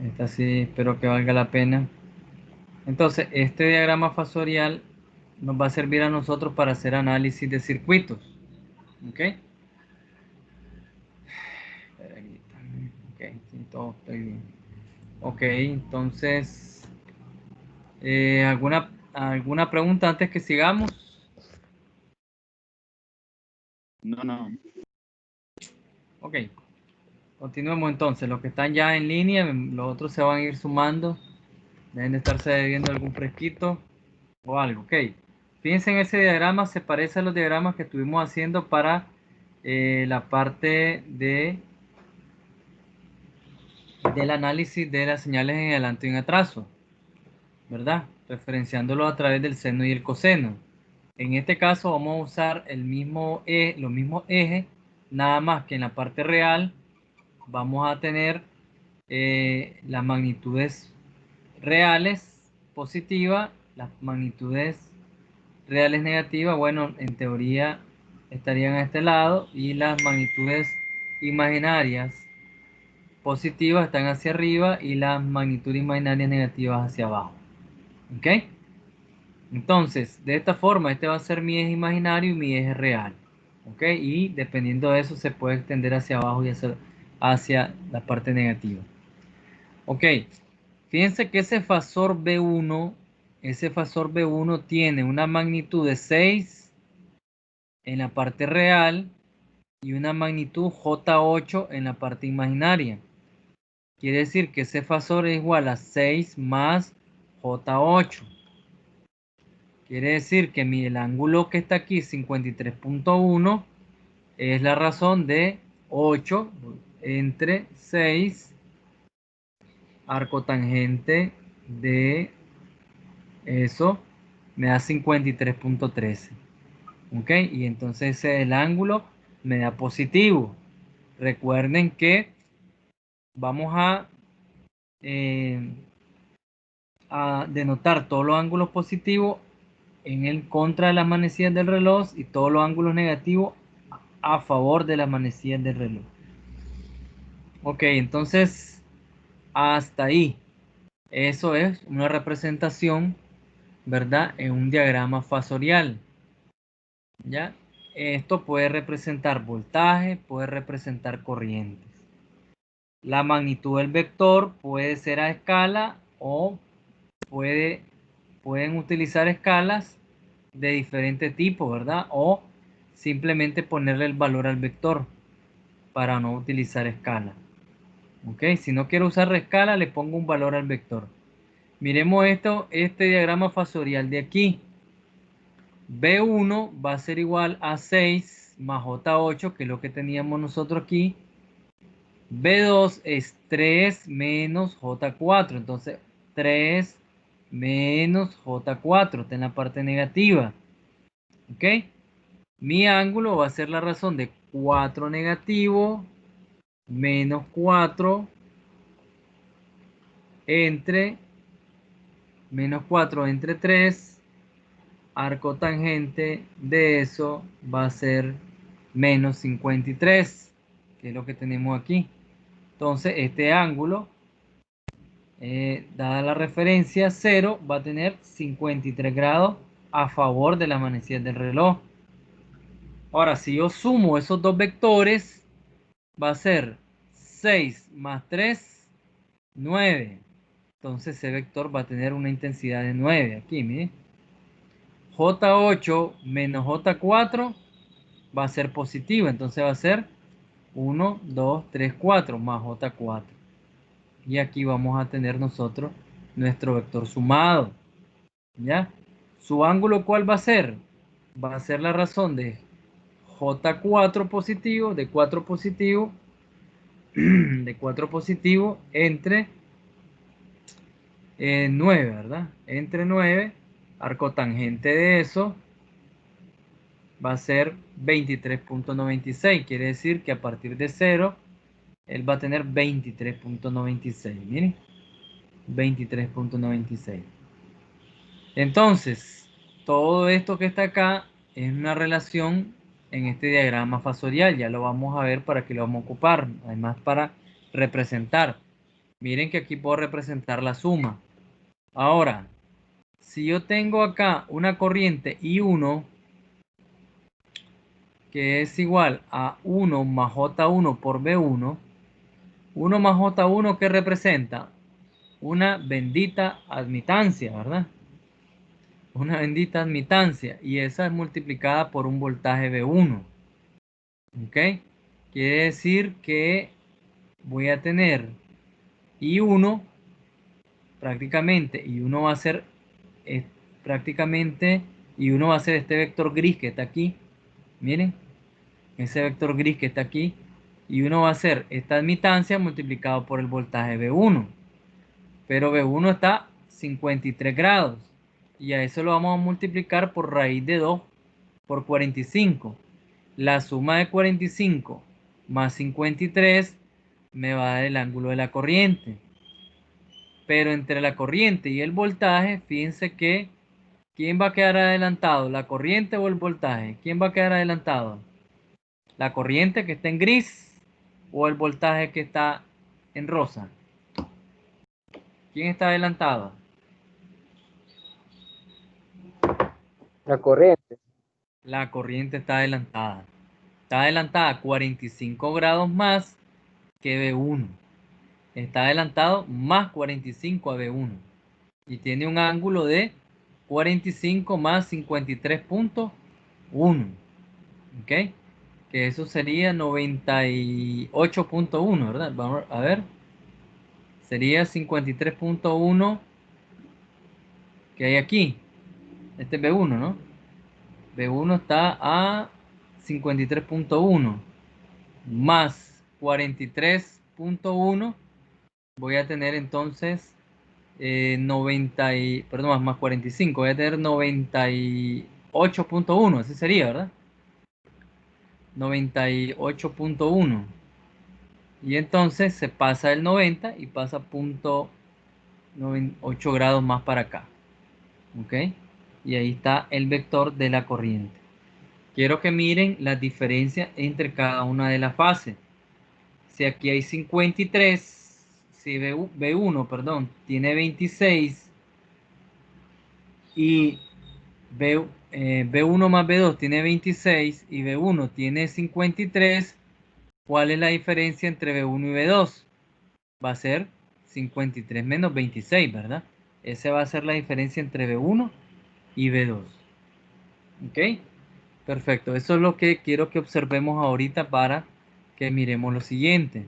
Esta sí espero que valga la pena. Entonces, este diagrama fasorial nos va a servir a nosotros para hacer análisis de circuitos. ¿Ok? Ok, sí, todo estoy bien. Ok, entonces, ¿alguna pregunta antes que sigamos? No. Ok, continuemos entonces. Los que están ya en línea, los otros se van a ir sumando. Deben de estarse viendo algún fresquito o algo. Ok, fíjense en ese diagrama, se parece a los diagramas que estuvimos haciendo para la parte del análisis de las señales en adelanto y en atraso, ¿verdad? Referenciándolo a través del seno y el coseno. En este caso vamos a usar los mismos ejes, nada más que en la parte real vamos a tener las magnitudes reales positivas, las magnitudes reales negativas, bueno, en teoría estarían a este lado, y las magnitudes imaginarias positivas están hacia arriba y las magnitudes imaginarias negativas hacia abajo. ¿Ok? Entonces, de esta forma, este va a ser mi eje imaginario y mi eje real. ¿Ok? Y dependiendo de eso se puede extender hacia abajo y hacia la parte negativa. ¿Ok? Fíjense que ese fasor B1 tiene una magnitud de 6 en la parte real y una magnitud J8 en la parte imaginaria. Quiere decir que ese fasor es igual a 6 más J8. Quiere decir que el ángulo que está aquí, 53.1, es la razón de 8 entre 6, arco tangente de eso, me da 53.13. ¿Ok? Y entonces el ángulo me da positivo. Recuerden que vamos a denotar todos los ángulos positivos en el contra de las manecillas del reloj y todos los ángulos negativos a favor de las manecillas del reloj. Ok, entonces hasta ahí. Eso es una representación, ¿verdad? En un diagrama fasorial. ¿Ya? Esto puede representar voltaje, puede representar corrientes. La magnitud del vector puede ser a escala o pueden utilizar escalas de diferente tipo, ¿verdad? O simplemente ponerle el valor al vector para no utilizar escala. ¿Ok? Si no quiero usar escala, le pongo un valor al vector. Miremos este diagrama fasorial de aquí. B1 va a ser igual a 6 más J8, que es lo que teníamos nosotros aquí. B2 es 3 menos J4. Entonces, 3 menos J4 está en la parte negativa. ¿Ok? Mi ángulo va a ser la razón de 4 negativo menos 4 entre menos 4 entre 3. Arco tangente de eso va a ser menos 53, que es lo que tenemos aquí. Entonces, este ángulo, dada la referencia 0, va a tener 53 grados a favor de la manecilla del reloj. Ahora, si yo sumo esos dos vectores, va a ser 6 más 3, 9. Entonces, ese vector va a tener una intensidad de 9 aquí, miren. J8 menos J4 va a ser positivo, entonces va a ser 1, 2, 3, 4 más J4. Y aquí vamos a tener nosotros nuestro vector sumado. ¿Ya? ¿Su ángulo cuál va a ser? Va a ser la razón de J4 positivo, de 4 positivo, de 4 positivo entre 9, ¿verdad? Entre 9, arco tangente de eso va a ser 23.96. Quiere decir que a partir de 0, él va a tener 23.96. Miren, 23.96. Entonces, todo esto que está acá es una relación en este diagrama fasorial. Ya lo vamos a ver para que lo vamos a ocupar. Además, para representar. Miren que aquí puedo representar la suma. Ahora, si yo tengo acá una corriente I1 que es igual a 1 más J1 por B1, 1 más J1 que representa una bendita admitancia, ¿verdad? Una bendita admitancia, y esa es multiplicada por un voltaje B1. ¿Ok? Quiere decir que voy a tener I1 prácticamente, I1 va a ser prácticamente, I1 va a ser este vector gris que está aquí. Miren, ese vector gris que está aquí. I1 va a ser esta admitancia multiplicado por el voltaje B1. Pero B1 está 53 grados. Y a eso lo vamos a multiplicar por raíz de 2 por 45. La suma de 45 más 53 me va a dar el ángulo de la corriente. Pero entre la corriente y el voltaje, fíjense que ¿quién va a quedar adelantado? ¿La corriente o el voltaje? ¿Quién va a quedar adelantado? ¿La corriente que está en gris o el voltaje que está en rosa? ¿Quién está adelantado? La corriente. La corriente está adelantada. Está adelantada 45 grados más que B1. Está adelantado más 45 a B1. Y tiene un ángulo de 45 más 53.1. ¿Ok? Que eso sería 98.1, ¿verdad? Vamos a ver. Sería 53.1 que hay aquí. Este es B1, ¿no? B1 está a 53.1 más 43.1. Voy a tener entonces 90 perdón, más 45. Voy a tener 98.1. Así sería, ¿verdad? 98.1. Y entonces se pasa el 90 y pasa 0.8 grados más para acá. ¿Ok? Y ahí está el vector de la corriente. Quiero que miren la diferencia entre cada una de las fases. Si aquí hay 53, si B1, perdón, tiene 26 y B1 más B2 tiene 26 y B1 tiene 53, ¿cuál es la diferencia entre B1 y B2? Va a ser 53 menos 26, ¿verdad? Esa va a ser la diferencia entre B1 y B2. ¿Ok? Perfecto. Eso es lo que quiero que observemos ahorita para que miremos lo siguiente.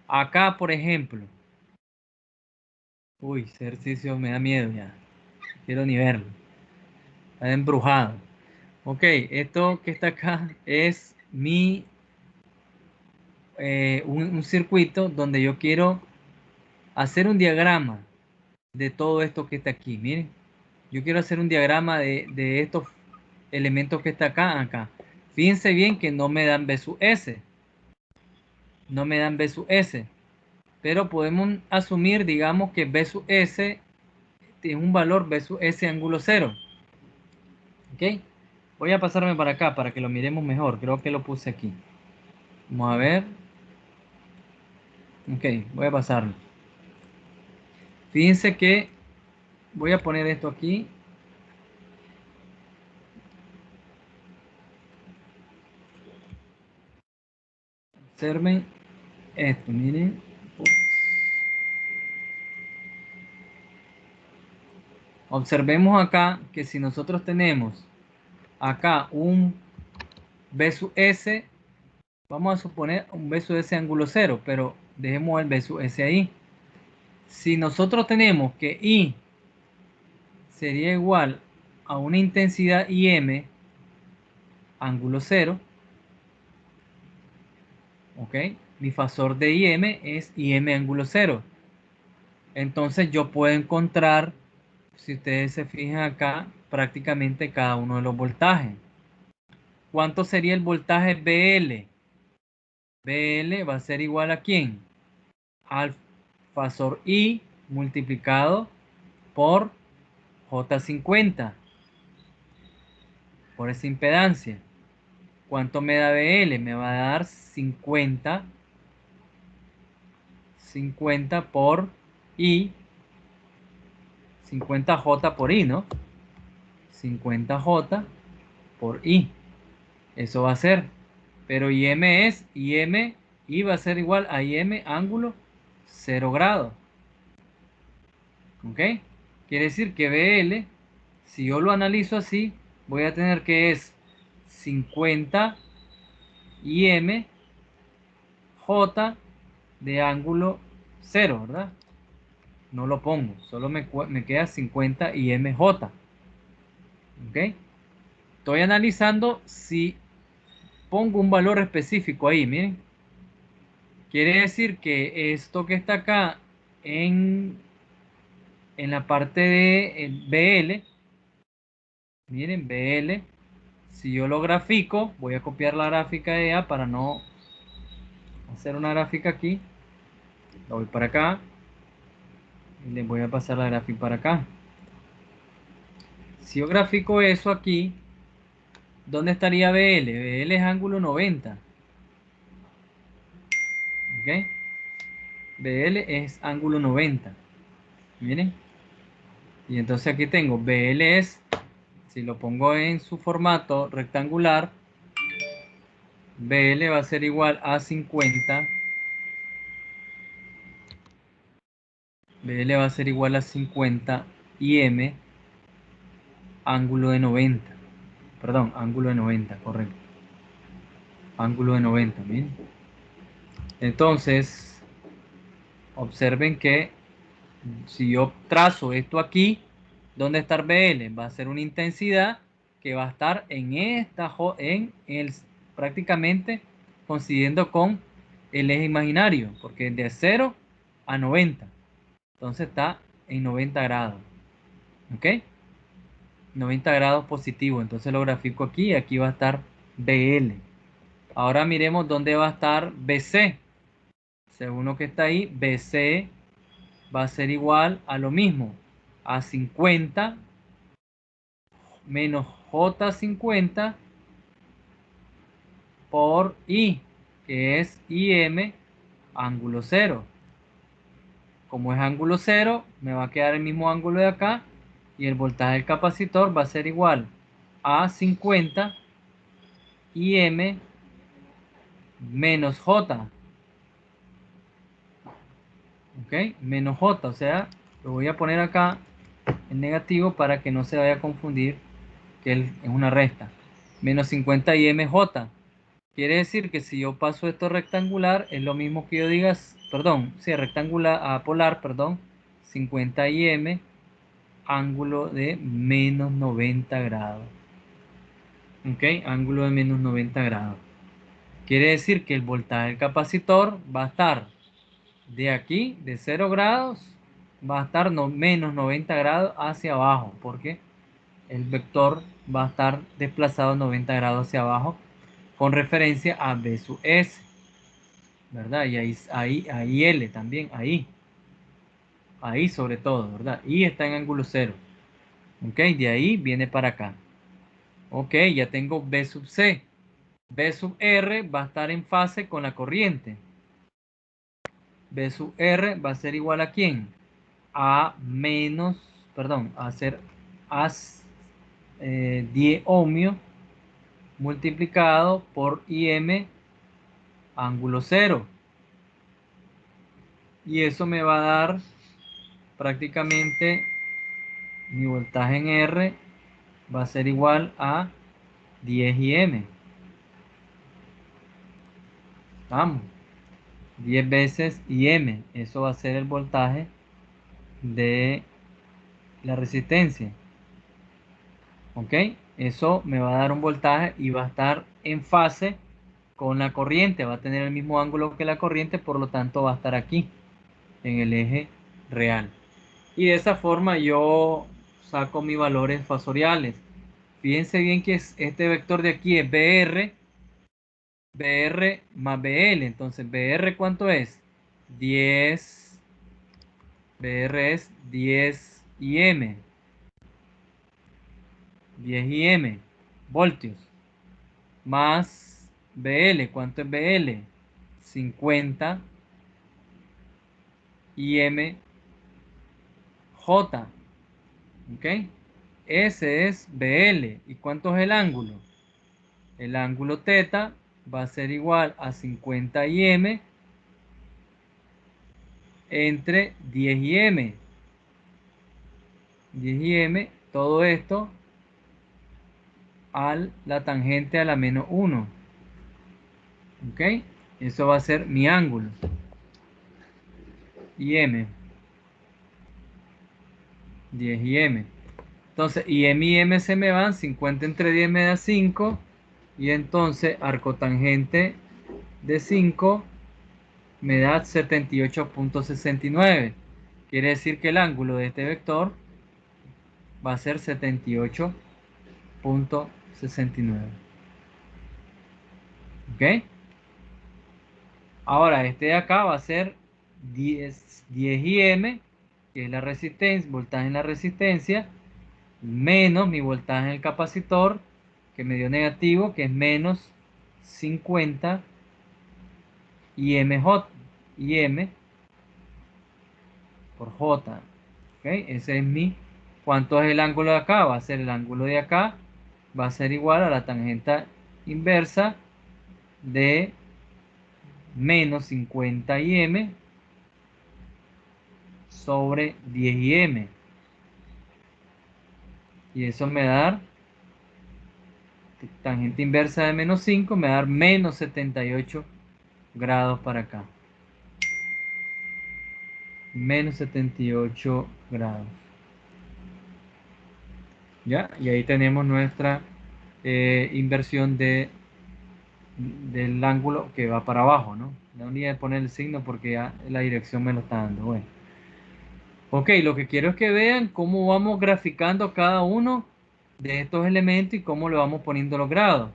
Acá, por ejemplo. Uy, ese ejercicio me da miedo ya. No quiero ni verlo. Está embrujado. Ok, esto que está acá es un circuito donde yo quiero hacer un diagrama de todo esto que está aquí. Miren, yo quiero hacer un diagrama de estos elementos que está acá. Fíjense bien que no me dan B sub S. No me dan B sub S. Pero podemos asumir, digamos, que B sub S tiene un valor B sub S ángulo 0. ¿Ok? Voy a pasarme para acá para que lo miremos mejor. Creo que lo puse aquí. Vamos a ver. Ok, voy a pasarlo. Fíjense que voy a poner esto aquí. Observen esto, miren. Observemos acá que si nosotros tenemos acá un B sub S, vamos a suponer un B sub S ángulo 0, pero dejemos el B sub S ahí. Si nosotros tenemos que I sería igual a una intensidad IM ángulo 0, ¿ok? Mi fasor de IM es IM ángulo 0. Entonces yo puedo encontrar, si ustedes se fijan acá, prácticamente cada uno de los voltajes. ¿Cuánto sería el voltaje BL? BL va a ser igual a ¿quién? Al fasor I multiplicado por J50, por esa impedancia. ¿Cuánto me da BL? Me va a dar 50 50 por I, 50J por I, ¿no? 50J por I. Eso va a ser. Pero IM es IM, I va a ser igual a IM ángulo 0 grados. ¿Ok? Quiere decir que BL, si yo lo analizo así, voy a tener que es 50 IM J de ángulo 0, ¿verdad? No lo pongo, solo me queda 50 IMJ. ¿Ok? Estoy analizando si pongo un valor específico ahí, miren. Quiere decir que esto que está acá en la parte de BL, miren, BL, si yo lo grafico, voy a copiar la gráfica de A para no hacer una gráfica aquí. Lo voy para acá y le voy a pasar la gráfica para acá. Si yo grafico eso aquí, ¿dónde estaría BL? BL es ángulo 90. ¿Ok? BL es ángulo 90. Miren. Y entonces aquí tengo BL es, si lo pongo en su formato rectangular, BL va a ser igual a 50. BL va a ser igual a 50 IM ángulo de 90. Perdón, ángulo de 90, correcto. Ángulo de 90, miren. Entonces, observen que si yo trazo esto aquí, ¿dónde está BL? Va a ser una intensidad que va a estar en esta, prácticamente coincidiendo con el eje imaginario, porque de 0 a 90. Entonces está en 90 grados. ¿Ok? 90 grados positivo. Entonces lo grafico aquí y aquí va a estar BL. Ahora miremos dónde va a estar BC. Según lo que está ahí, BC va a ser igual a lo mismo, a 50 menos J50 por I, que es IM ángulo 0. Como es ángulo 0, me va a quedar el mismo ángulo de acá y el voltaje del capacitor va a ser igual a 50 IM menos J. ¿Ok? Menos J, o sea, lo voy a poner acá en negativo para que no se vaya a confundir que es una resta. Menos 50 IMJ. Quiere decir que si yo paso esto rectangular, es lo mismo que yo diga, perdón, sí, rectangular a polar, perdón, 50 IM, ángulo de menos 90 grados. ¿Ok? Ángulo de menos 90 grados. Quiere decir que el voltaje del capacitor va a estar de aquí, de 0 grados, va a estar menos 90 grados hacia abajo, porque el vector va a estar desplazado 90 grados hacia abajo con referencia a B sub S, ¿verdad? Y ahí L también, ahí sobre todo, ¿verdad? Y está en ángulo 0, ¿ok? De ahí viene para acá. Ok, ya tengo B sub C. B sub R va a estar en fase con la corriente. B sub R va a ser igual a ¿quién? A menos, perdón, a ser a 10 ohmios multiplicado por IM ángulo 0. Y eso me va a dar prácticamente mi voltaje en R va a ser igual a 10 IM. Vamos, 10 veces IM. Eso va a ser el voltaje de la resistencia. ¿Ok? Eso me va a dar un voltaje y va a estar en fase con la corriente. Va a tener el mismo ángulo que la corriente, por lo tanto va a estar aquí, en el eje real. Y de esa forma yo saco mis valores fasoriales. Fíjense bien que este vector de aquí es BR, BR más BL. Entonces, BR ¿cuánto es? 10, BR es 10 IM, 10 IM, voltios, más BL, ¿cuánto es BL? 50 IMJ. ¿Ok? Ese es BL. ¿Y cuánto es el ángulo? El ángulo θ va a ser igual a 50 IM entre 10 IM. 10 IM, todo esto a la tangente a la menos 1. ¿Ok? Eso va a ser mi ángulo. IM. 10 IM. Entonces, IM y M se me van. 50 entre 10 me da 5. Y entonces, arcotangente de 5 me da 78.69. Quiere decir que el ángulo de este vector va a ser 78.69. ¿Ok? Ahora, este de acá va a ser 10 IM, que es la resistencia, voltaje en la resistencia, menos mi voltaje en el capacitor, que me dio negativo, que es menos 50 IM por J. ¿Ok? Ese es mi... ¿Cuánto es el ángulo de acá? Va a ser el ángulo de acá, va a ser igual a la tangente inversa de menos 50 IM sobre 10 IM. Y eso me da, tangente inversa de menos 5, me da menos 78 grados para acá. Menos 78 grados. ¿Ya? Y ahí tenemos nuestra inversión del ángulo que va para abajo, ¿no? No ni de poner el signo porque ya la dirección me lo está dando. Bueno. Ok, lo que quiero es que vean cómo vamos graficando cada uno de estos elementos y cómo le vamos poniendo los grados.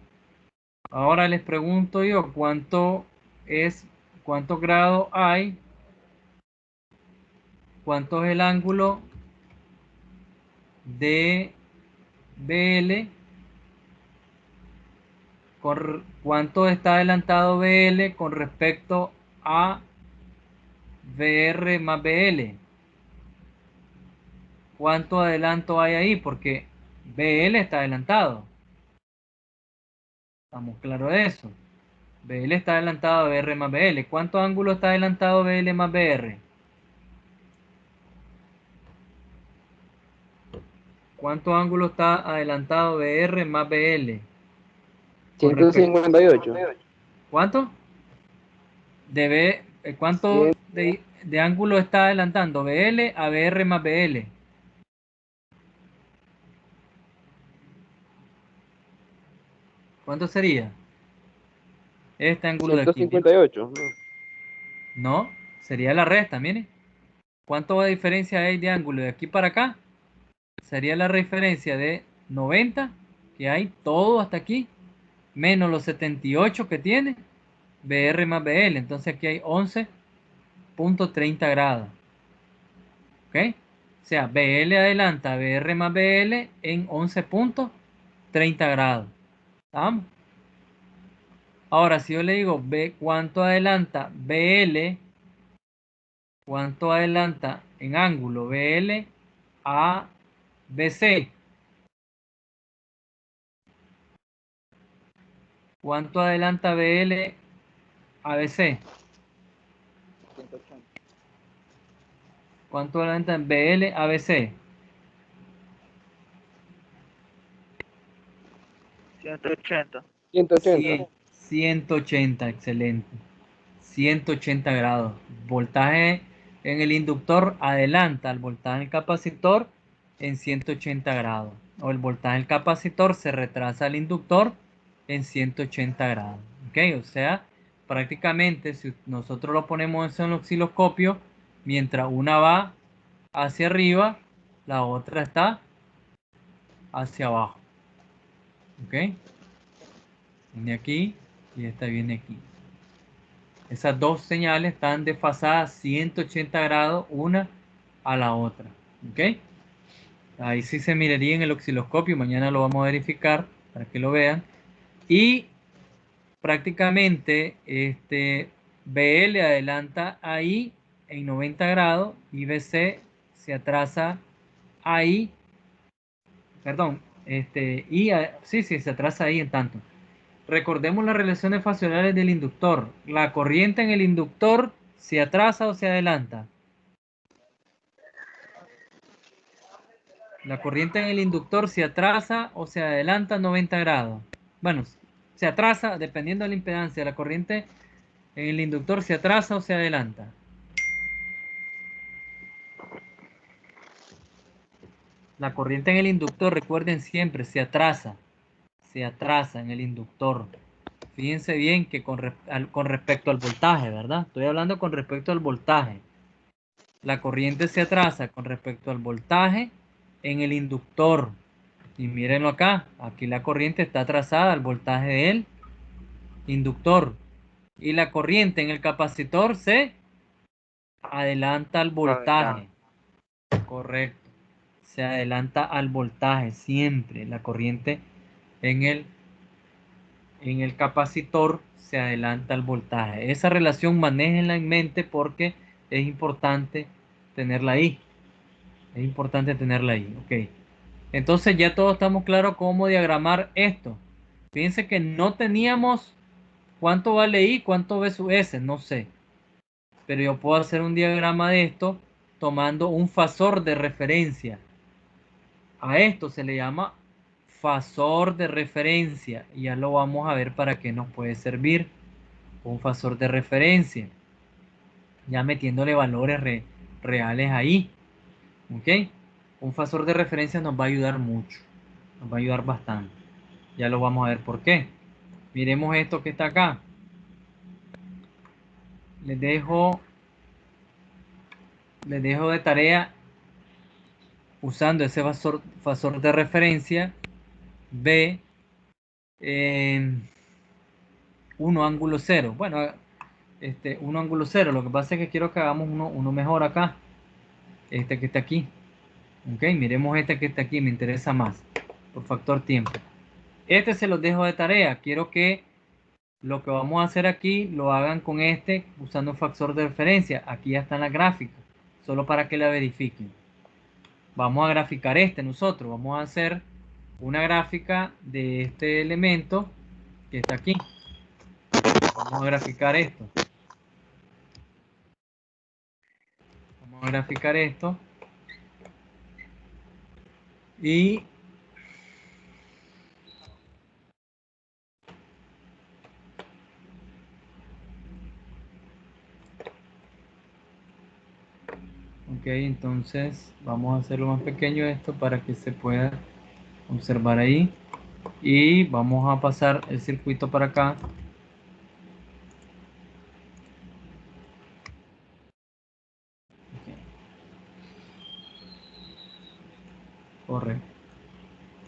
Ahora les pregunto yo, ¿cuántos grados hay? ¿Cuánto es el ángulo de BL? ¿Cuánto está adelantado BL con respecto a VR más BL? ¿Cuánto adelanto hay ahí? Porque BL está adelantado. Estamos claros de eso. BL está adelantado a BR más BL. ¿Cuánto ángulo está adelantado BL más BR? ¿Cuánto ángulo está adelantado BR más BL? Con respecto... 158. ¿Cuánto? ¿Cuánto de ángulo está adelantando BL a BR más BL? ¿Cuánto sería? Este ángulo de aquí. 158. No, sería la resta, miren. ¿Cuánto diferencia hay de ángulo de aquí para acá? Sería la diferencia de 90, que hay todo hasta aquí, menos los 78 que tiene, BR más BL. Entonces aquí hay 11.30 grados. ¿Ok? O sea, BL adelanta a BR más BL en 11.30 grados. ¿Estamos? Ahora, si yo le digo, ¿cuánto adelanta BL? ¿Cuánto adelanta en ángulo BL a BC? ¿Cuánto adelanta BL a BC? 180. ¿Cuánto adelanta BL a BC? 180. 180. 180, excelente. 180 grados. Voltaje en el inductor adelanta al voltaje del capacitor en 180 grados. O el voltaje del capacitor se retrasa al inductor en 180 grados. ¿Ok? O sea, prácticamente si nosotros lo ponemos en el osciloscopio, mientras una va hacia arriba, la otra está hacia abajo. ¿Ok? Viene aquí y esta viene aquí. Esas dos señales están desfasadas 180 grados una a la otra. ¿Ok? Ahí sí se miraría en el osciloscopio. Mañana lo vamos a verificar para que lo vean. Y prácticamente BL adelanta ahí en 90 grados y BC se atrasa ahí, perdón, sí, se atrasa ahí en tanto. Recordemos las relaciones faciales del inductor. La corriente en el inductor se atrasa o se adelanta. La corriente en el inductor se atrasa o se adelanta 90 grados. Bueno, se atrasa dependiendo de la impedancia. La corriente en el inductor se atrasa o se adelanta. La corriente en el inductor, recuerden siempre, se atrasa en el inductor. Fíjense bien que con respecto al voltaje, ¿verdad? Estoy hablando con respecto al voltaje. La corriente se atrasa con respecto al voltaje en el inductor. Y mírenlo acá, aquí la corriente está atrasada al voltaje del inductor. Y la corriente en el capacitor se adelanta al voltaje. Correcto. Se adelanta al voltaje siempre. La corriente en el capacitor se adelanta al voltaje. Esa relación manéjenla en mente porque es importante tenerla ahí. Es importante tenerla ahí. Ok. Entonces ya todos estamos claros cómo diagramar esto. Fíjense que no teníamos cuánto vale I, cuánto V sub S, no sé. Pero yo puedo hacer un diagrama de esto tomando un fasor de referencia. A esto se le llama fasor de referencia. Y ya lo vamos a ver para qué nos puede servir un fasor de referencia. Ya metiéndole valores reales ahí. ¿Ok? Un fasor de referencia nos va a ayudar mucho. Nos va a ayudar bastante. Ya lo vamos a ver por qué. Miremos esto que está acá. Les dejo de tarea usando ese fasor de referencia. B 1 ángulo 0. Bueno, 1 ángulo 0. Lo que pasa es que quiero que hagamos uno mejor acá. Este que está aquí. Ok, miremos este que está aquí. Me interesa más. Por factor tiempo. Este se los dejo de tarea. Quiero que lo que vamos a hacer aquí lo hagan con este usando un factor de referencia. Aquí ya está en la gráfica. Solo para que la verifiquen. Vamos a graficar nosotros. Vamos a hacer una gráfica de este elemento que está aquí. Vamos a graficar esto. Vamos a graficar esto. Y ok, entonces vamos a hacerlo más pequeño esto para que se pueda observar ahí. Y vamos a pasar el circuito para acá. Correcto.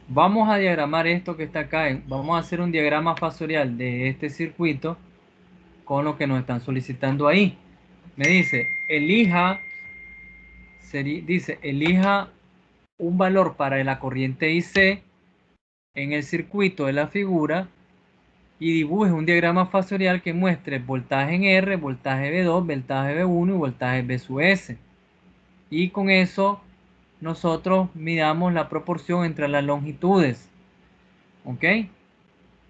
Vamos a diagramar esto que está acá. Vamos a hacer un diagrama fasorial de este circuito con lo que nos están solicitando ahí. Me dice, elija un valor para la corriente IC en el circuito de la figura y dibuje un diagrama fasorial que muestre voltaje en R, voltaje V2, voltaje V1 y voltaje V sub S. Y con eso nosotros midamos la proporción entre las longitudes. ¿Ok?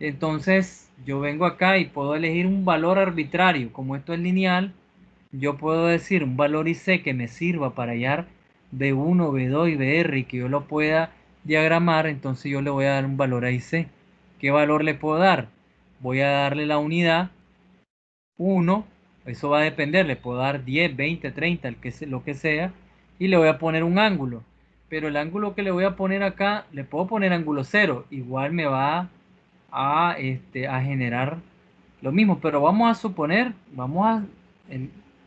Entonces yo vengo acá y puedo elegir un valor arbitrario. Como esto es lineal, yo puedo decir un valor IC que me sirva para hallar V1, V2 y VR y que yo lo pueda diagramar. Entonces yo le voy a dar un valor a IC. ¿Qué valor le puedo dar? Voy a darle la unidad 1. Eso va a depender. Le puedo dar 10, 20, 30, lo que sea. Y le voy a poner un ángulo. Pero el ángulo que le voy a poner acá, le puedo poner ángulo 0. Igual me va a generar lo mismo, pero vamos a suponer,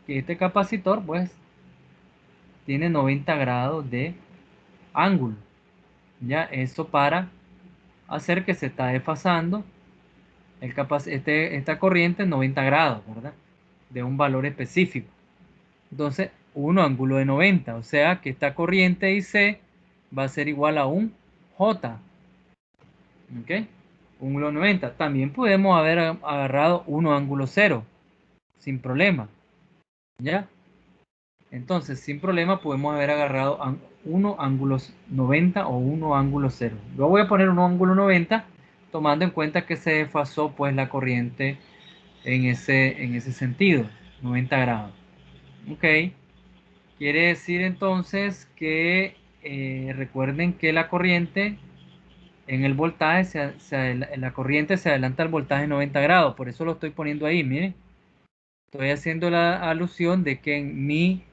que este capacitor pues tiene 90 grados de ángulo. Ya, eso para hacer que se está desfasando esta corriente en 90 grados, ¿verdad? De un valor específico. Entonces, un ángulo de 90, o sea que esta corriente IC va a ser igual a un J. ¿Ok? Un ángulo 90. También podemos haber agarrado un ángulo 0 sin problema. ¿Ya? Entonces, sin problema, podemos haber agarrado uno ángulos 90 o uno ángulo 0. Yo voy a poner un ángulo 90, tomando en cuenta que se desfasó pues la corriente en ese sentido, 90 grados. Ok, quiere decir entonces que recuerden que la corriente en el voltaje, la corriente se adelanta al voltaje 90 grados, por eso lo estoy poniendo ahí, miren. Estoy haciendo la alusión de que en mi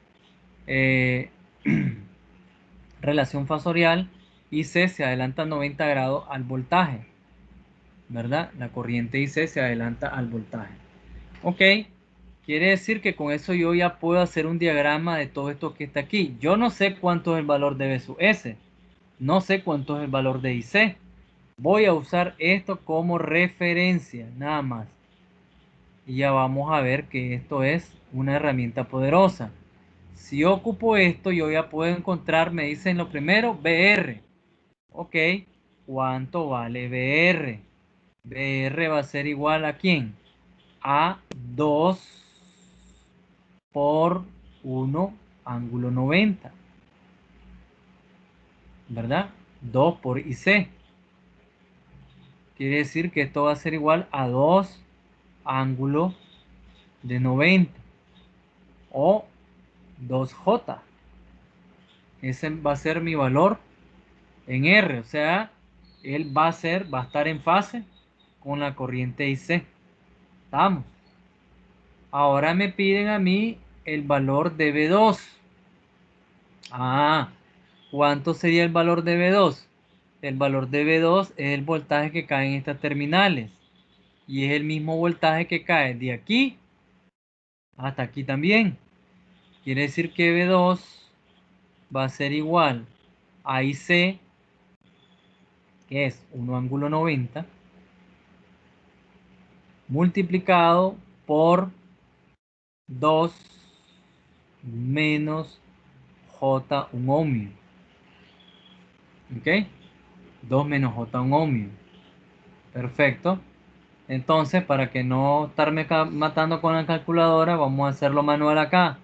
relación fasorial IC se adelanta 90 grados al voltaje, ¿verdad? La corriente IC se adelanta al voltaje. Ok, quiere decir que con eso yo ya puedo hacer un diagrama de todo esto que está aquí. Yo no sé cuánto es el valor de B sub S, no sé cuánto es el valor de IC. Voy a usar esto como referencia, nada más. Y ya vamos a ver que esto es una herramienta poderosa. Si ocupo esto, yo ya puedo encontrar, me dicen lo primero, BR. Ok, ¿cuánto vale BR? BR va a ser igual a ¿quién? A 2 por 1 ángulo 90. ¿Verdad? 2 por IC. Quiere decir que esto va a ser igual a 2 ángulos de 90. O 2J. Ese va a ser mi valor en R. O sea, él va a estar en fase con la corriente IC. ¿Estamos? Ahora me piden a mí el valor de B2. Ah, ¿cuánto sería el valor de B2? El valor de B2 es el voltaje que cae en estas terminales. Y es el mismo voltaje que cae de aquí hasta aquí también. Quiere decir que B2 va a ser igual a IC, que es 1 ángulo 90, multiplicado por 2 menos J un ohmio. ¿Ok? 2 menos J un ohmio. Perfecto. Entonces, para que no estarme matando con la calculadora, vamos a hacerlo manual acá.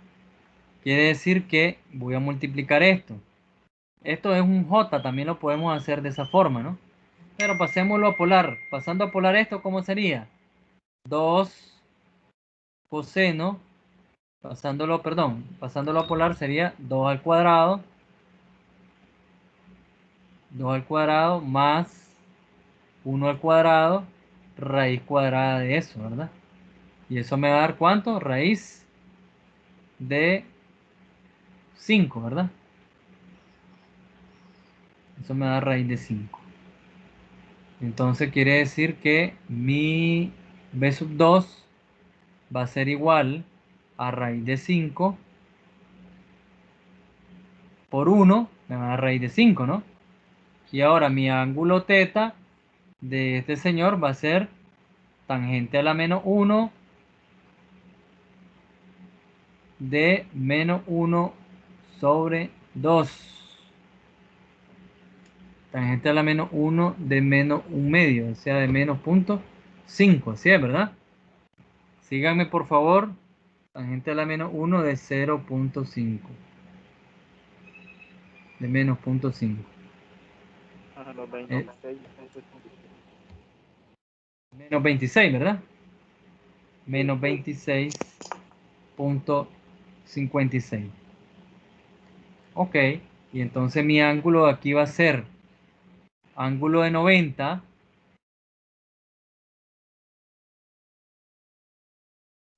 Quiere decir que voy a multiplicar esto. Esto es un J, también lo podemos hacer de esa forma, ¿no? Pero pasémoslo a polar. Pasando a polar esto, ¿cómo sería? 2 coseno, pasándolo a polar sería 2 al cuadrado. 2 al cuadrado más 1 al cuadrado, raíz cuadrada de eso, ¿verdad? Y eso me va a dar ¿cuánto? Raíz de 5, ¿verdad? Eso me da raíz de 5. Entonces quiere decir que mi B sub 2 va a ser igual a raíz de 5 por 1, me va a dar raíz de 5, ¿no? Y ahora mi ángulo teta de este señor va a ser tangente a la menos 1 de menos 1 sobre 2. Tangente a la menos 1 de menos 1 medio, o sea, de menos 0.5, ¿así es, verdad? Síganme, por favor. Tangente a la menos 1 de 0.5. De menos 0.5. Ajá, los Eh, 26.56. menos 26, ¿verdad? Sí. Menos 26.56. Ok. Y entonces mi ángulo aquí va a ser ángulo de 90.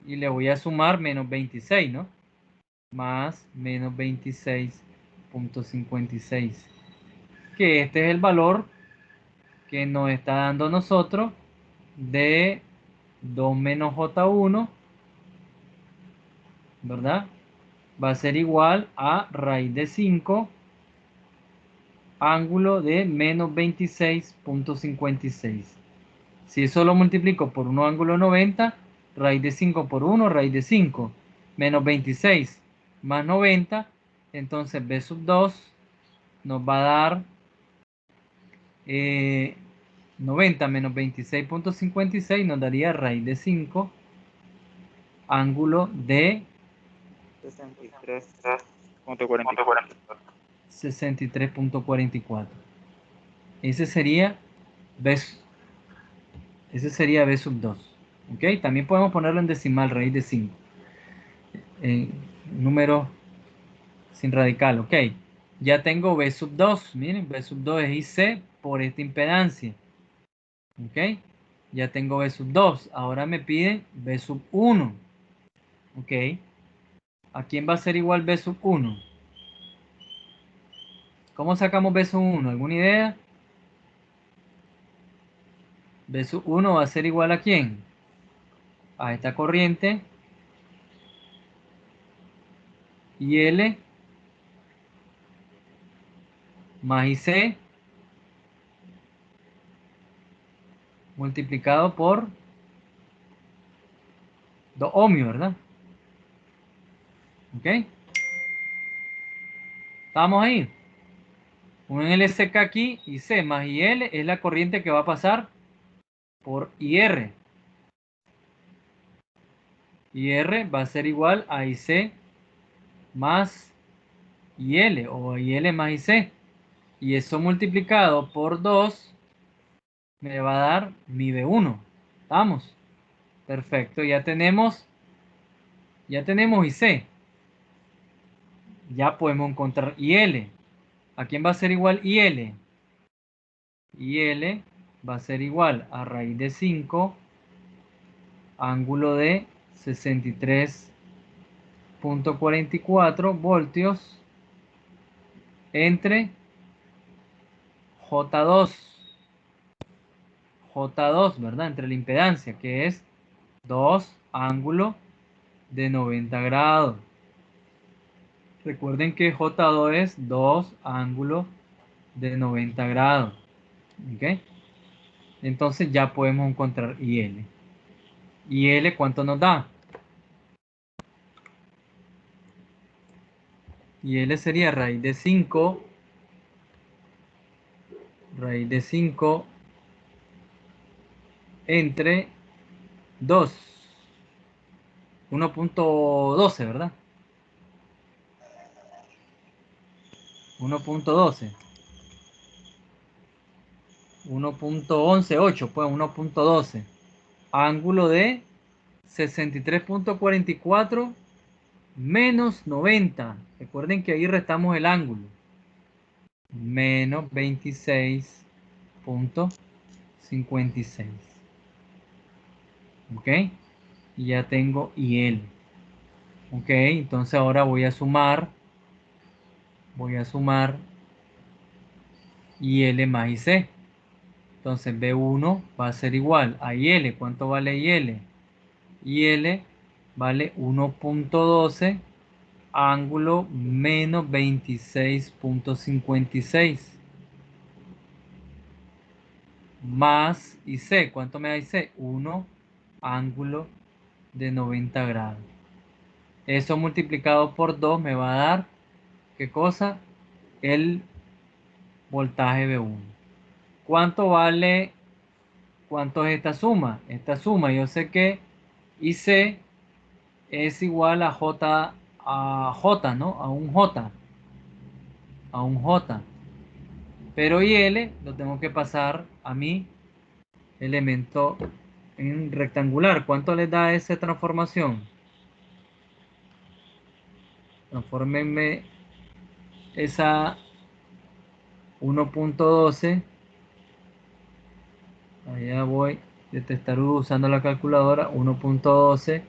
Y le voy a sumar menos 26, ¿no? Más menos 26.56. Que este es el valor que nos está dando nosotros de 2 menos J1, ¿verdad? Va a ser igual a raíz de 5 ángulo de menos 26.56. Si eso lo multiplico por 1 ángulo 90, raíz de 5 por 1, raíz de 5, menos 26 más 90, entonces B sub 2 nos va a dar 90 menos 26.56 nos daría raíz de 5 ángulo de 63.44. 63.44. Ese sería B sub 2. ¿Ok? También podemos ponerlo en decimal, raíz de 5. Número sin radical. ¿Ok? Ya tengo B sub 2. Miren, B sub 2 es IC por esta impedancia. ¿Ok? Ya tengo B sub 2. Ahora me piden B sub 1. ¿Ok? ¿A quién va a ser igual B sub 1? ¿Cómo sacamos B sub 1? ¿Alguna idea? B sub 1 va a ser igual ¿a quién? A esta corriente. Y L más IC multiplicado por 2 ohmios, ¿verdad? ¿Ok? ¿Estamos ahí? Un LSK aquí, IC más IL es la corriente que va a pasar por IR. IR va a ser igual a IC más IL o IL más IC. Y eso multiplicado por 2 me va a dar mi B1. ¿Estamos? Perfecto, ya tenemos IC. Ya podemos encontrar IL. ¿A quién va a ser igual IL? IL va a ser igual a raíz de 5, ángulo de 63.44 voltios entre J2, ¿verdad? Entre la impedancia, que es 2 ángulo de 90 grados. Recuerden que J2 es 2 ángulo de 90 grados. ¿Ok? Entonces ya podemos encontrar IL. ¿IL cuánto nos da? IL sería raíz de 5 entre 2. 1.12, ¿verdad? 1.12. 1.118, pues 1.12. Ángulo de 63.44 menos 90. Recuerden que ahí restamos el ángulo. Menos 26.56. ¿Ok? Y ya tengo IL. ¿Ok? Entonces ahora voy a sumar IL más IC. Entonces B1 va a ser igual a IL. ¿Cuánto vale IL? IL vale 1.12 ángulo menos 26.56 más IC. ¿Cuánto me da IC? 1 ángulo de 90 grados. Eso multiplicado por 2 me va a dar, ¿qué cosa? El voltaje B1. ¿Cuánto vale? ¿Cuánto es esta suma? Esta suma, yo sé que IC es igual a J, ¿no? A un J. Pero IL lo tengo que pasar a mi elemento en rectangular. ¿Cuánto les da esa transformación? Transfórmenme esa 1.12. Allá voy de testarudo usando la calculadora. 1.12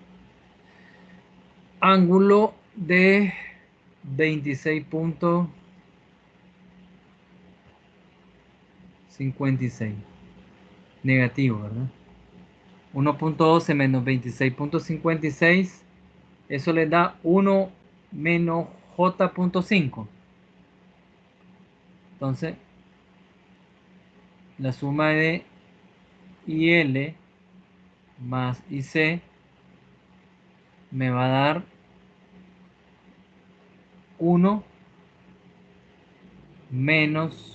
ángulo de 26.56 negativo, ¿verdad? 1.12 menos 26.56, eso le da 1 menos J.5. Entonces la suma de IL más IC me va a dar 1 menos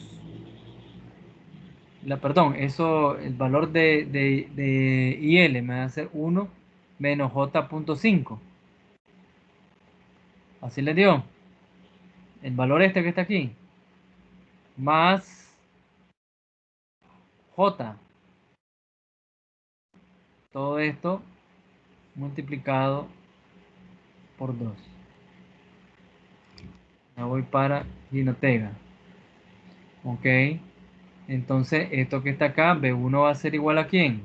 el valor de IL me va a ser 1 menos J.5. Así le dio. El valor este que está aquí. Más J. Todo esto multiplicado por 2. Me voy para Ginotega. Ok. Entonces, esto que está acá, B1 va a ser igual a ¿quién?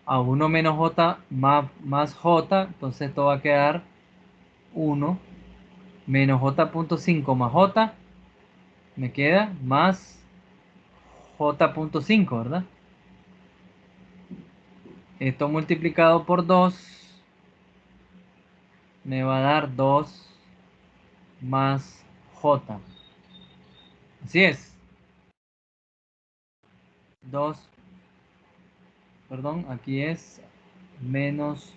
A 1 menos J más J. Entonces, esto va a quedar 1 menos J.5 más J. Me queda más J.5, ¿verdad? Esto multiplicado por 2 me va a dar 2 más J. Así es. 2, perdón, aquí es menos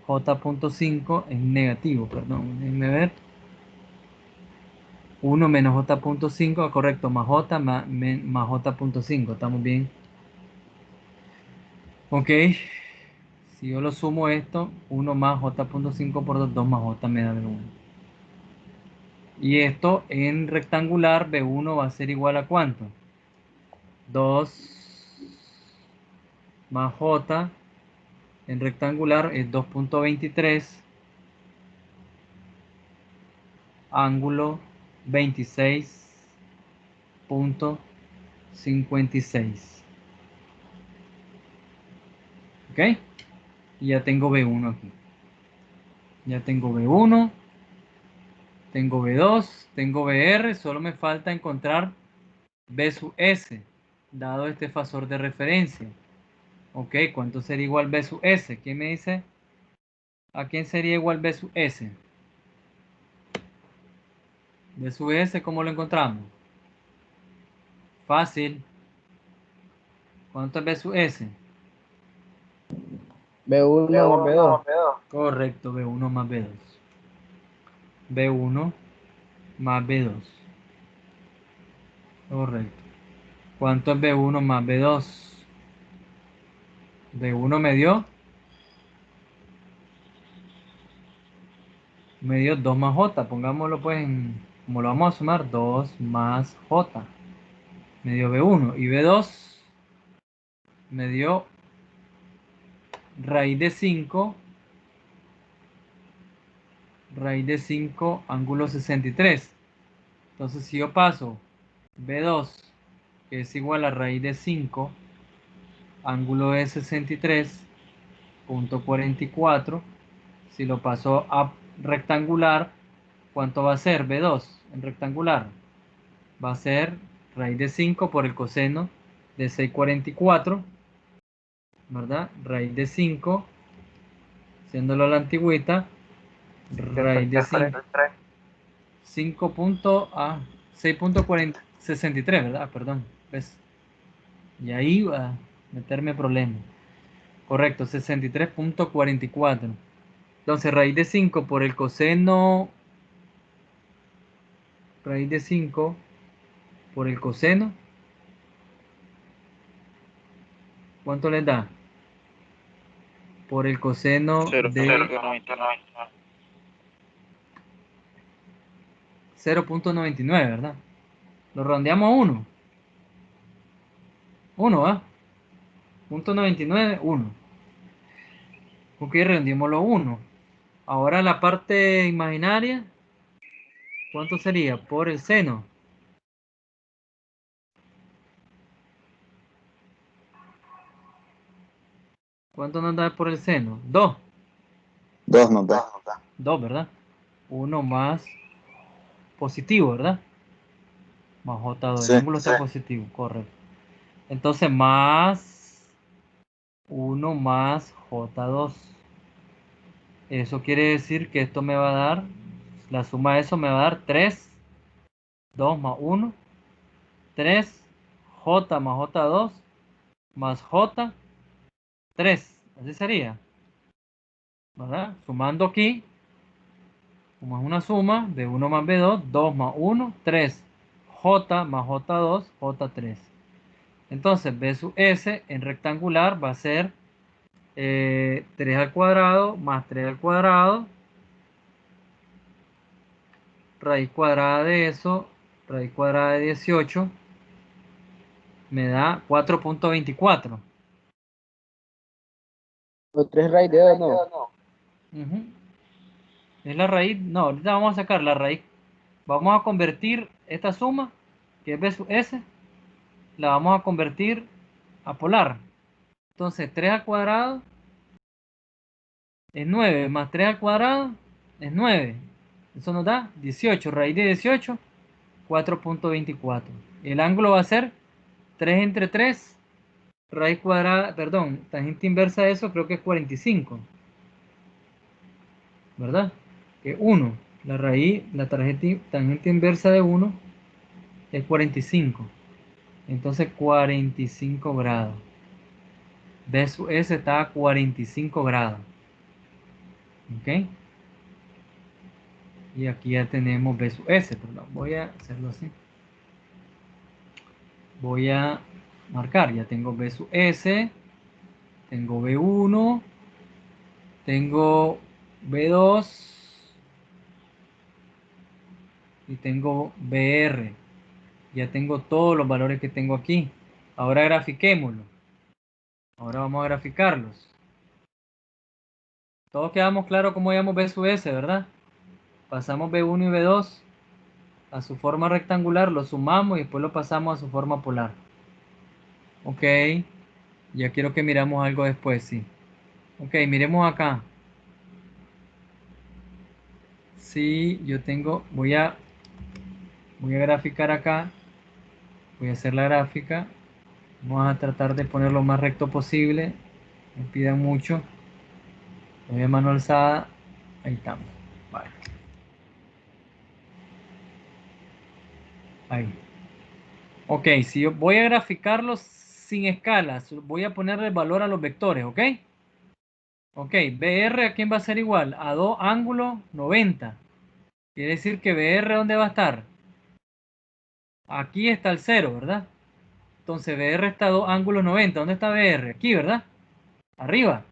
J.5 es negativo, perdón, déjenme ver. 1 menos J.5, correcto, más J más J.5, estamos bien. Ok, si yo lo sumo esto, 1 más J.5 por 2 más J me da B1. Y esto en rectangular, B1 va a ser igual a ¿cuánto? 2 más J en rectangular es 2.23, ángulo 26.56. ¿Ok? Y ya tengo B1 aquí. Ya tengo B1, tengo B2, tengo BR, solo me falta encontrar B sub S, dado este fasor de referencia. Ok, ¿cuánto sería igual B sub S? ¿Quién me dice? ¿A quién sería igual B sub S? B sub S, ¿cómo lo encontramos? Fácil. ¿Cuánto es B sub S? B1 más B2. Correcto, B1 más B2. B1 más B2. Correcto. ¿Cuánto es B1 más B2? B1 me dio 2 más J. Pongámoslo pues en, como lo vamos a sumar, 2 más J. Me dio B1. Y B2 me dio raíz de 5. Raíz de 5 ángulo 63. Entonces si yo paso B2, que es igual a raíz de 5, ángulo de 63.44, si lo paso a rectangular, ¿cuánto va a ser B2 en rectangular? Va a ser raíz de 5 por el coseno de 644, ¿verdad? Raíz de 5, haciéndolo a la antigüita, raíz de 5 6.63, ¿verdad? Perdón, ¿ves? Y ahí va a meterme problema. Correcto, 63.44. Entonces, raíz de 5 por el coseno, raíz de 5 por el coseno, ¿cuánto les da? Por el coseno de 0.99, ¿verdad? Lo redondeamos a 1. 1, ¿va? 0.99, 1. Ok, redondeémoslo a 1. Ahora la parte imaginaria, ¿cuánto sería? Por el seno. ¿Cuánto nos da por el seno? 2. 2 nos da. 2, ¿verdad? 1 más positivo, ¿verdad? Más J2. Sí. El ángulo está positivo, correcto. Entonces, más 1 más J2. Eso quiere decir que esto me va a dar, la suma de eso me va a dar 3. 2 más 1. 3. J más J2. Más J. 3. Así sería. ¿Verdad? Sumando aquí. Como es una suma de 1 más B2, 2 más 1, 3. J más J2, J3. Entonces, B sub S en rectangular va a ser 3 al cuadrado más 3 al cuadrado raíz cuadrada de eso, raíz cuadrada de 18, me da 4.24. O 3 raíz de 2, no. Ujú. Es la raíz, no, ahorita vamos a sacar la raíz. Vamos a convertir esta suma, que es B sub S, la vamos a convertir a polar. Entonces 3 al cuadrado es 9, más 3 al cuadrado es 9. Eso nos da 18, raíz de 18, 4.24. El ángulo va a ser 3 entre 3, raíz cuadrada, perdón, tangente inversa de eso creo que es 45. ¿Verdad? Que 1, la raíz, la tangente inversa de 1 es 45. Entonces 45 grados. B sub S está a 45 grados. ¿Ok? Y aquí ya tenemos B sub S. Perdón, voy a hacerlo así. Voy a marcar. Ya tengo B sub S. Tengo B1. Tengo B2. Y tengo BR. Ya tengo todos los valores que tengo aquí. Ahora grafiquémoslo. Ahora vamos a graficarlos. Todos quedamos claros cómo llamamos B sub S, ¿verdad? Pasamos B1 y B2 a su forma rectangular, lo sumamos y después lo pasamos a su forma polar. Ok, ya quiero que miramos algo después, sí. Ok, miremos acá. Sí, yo tengo, voy a graficar acá. Voy a hacer la gráfica. Vamos a tratar de poner lo más recto posible. Me pidan mucho. Voy a mano alzada. Ahí estamos. Vale. Ahí. Ok, si yo voy a graficarlos sin escalas, voy a ponerle valor a los vectores, ¿ok? Ok, BR a quién va a ser igual? A 2 ángulos 90. Quiere decir que BR ¿dónde va a estar? Aquí está el 0, ¿verdad? Entonces BR está a 2 ángulos 90. ¿Dónde está BR? Aquí, ¿verdad? Arriba.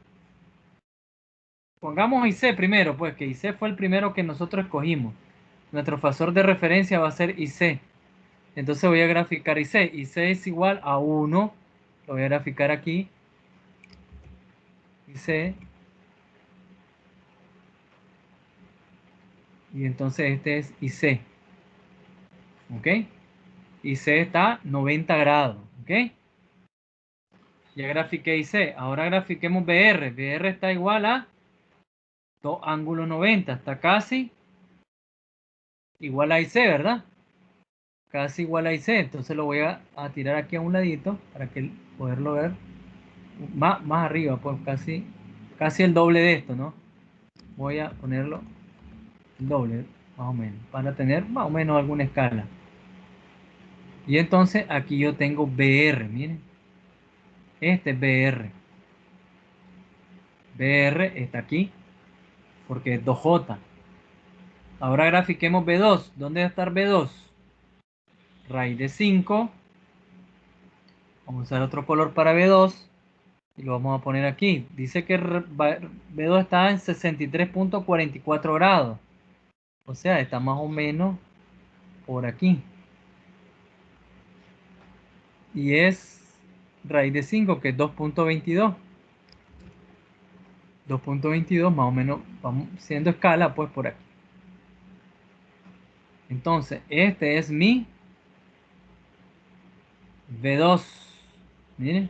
Pongamos IC primero, pues que IC fue el primero que nosotros escogimos. Nuestro factor de referencia va a ser IC. Entonces voy a graficar IC. IC es igual a 1. Lo voy a graficar aquí. IC. Y entonces este es IC. ¿Ok? IC está 90 grados. ¿Ok? Ya grafiqué IC. Ahora grafiquemos BR. BR está igual a 2 ángulos 90. Está casi igual a IC, ¿verdad? Casi igual a IC. Entonces lo voy a tirar aquí a un ladito para que poderlo ver. Más arriba, pues casi el doble de esto, ¿no? Voy a ponerlo el doble, más o menos, para tener más o menos alguna escala. Y entonces aquí yo tengo BR, miren. Este es BR. BR está aquí porque es 2J. Ahora grafiquemos B2. ¿Dónde va a estar B2? Raíz de 5. Vamos a usar otro color para B2 y lo vamos a poner aquí. Dice que B2 está en 63.44 grados. O sea, está más o menos por aquí. Y es raíz de 5, que es 2.22. 2.22 más o menos, vamos siendo escala, pues por aquí. Entonces, este es mi B2. Miren.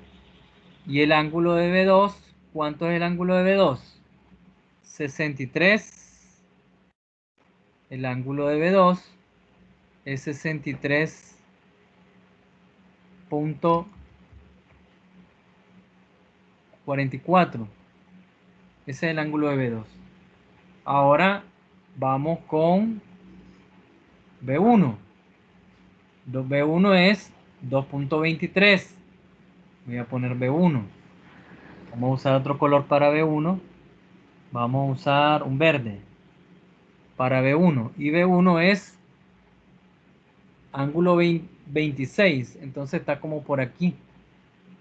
Y el ángulo de B2, ¿cuánto es el ángulo de B2? 63. El ángulo de B2 es 63.44. Ese es el ángulo de B2. Ahora vamos con B1. B1 es 2.23. Voy a poner B1. Vamos a usar otro color para B1. Vamos a usar un verde para B1. Y B1 es ángulo 26. Entonces está como por aquí.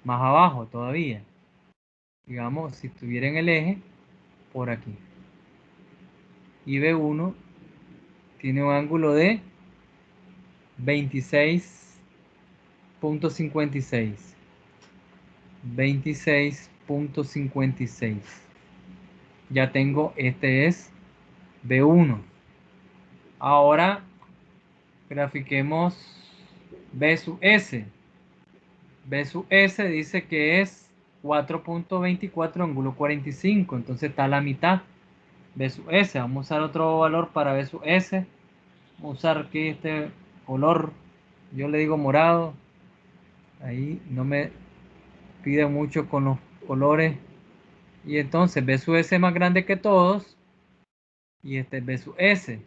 Más abajo todavía. Digamos, si estuviera en el eje, por aquí. Y B1 tiene un ángulo de 26.56. 26.56. Ya tengo, este es B1. Ahora grafiquemos B sub S. B sub S dice que es 4.24 ángulo 45. Entonces está a la mitad. B sub S. Vamos a usar otro valor para B sub S. Vamos a usar aquí este color. Yo le digo morado. Ahí no me pide mucho con los colores. Y entonces B sub S es más grande que todos. Y este es B sub S.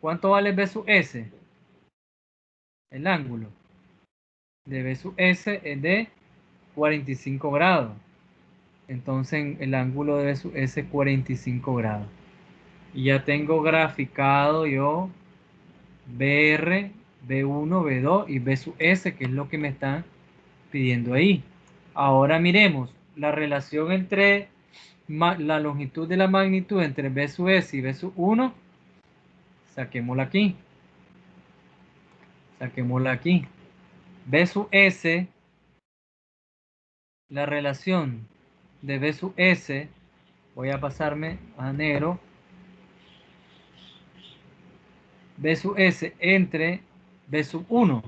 ¿Cuánto vale B sub S? El ángulo de B sub S es de 45 grados. Entonces el ángulo de B sub S es 45 grados. Y ya tengo graficado yo BR, B1, B2 y B sub S, que es lo que me están pidiendo ahí. Ahora miremos la relación entre la longitud de la magnitud entre B sub S y B sub 1. Saquémosla aquí. Saquémosla aquí. B sub S, la relación de B sub S, voy a pasarme a negro. B sub S entre B sub 1.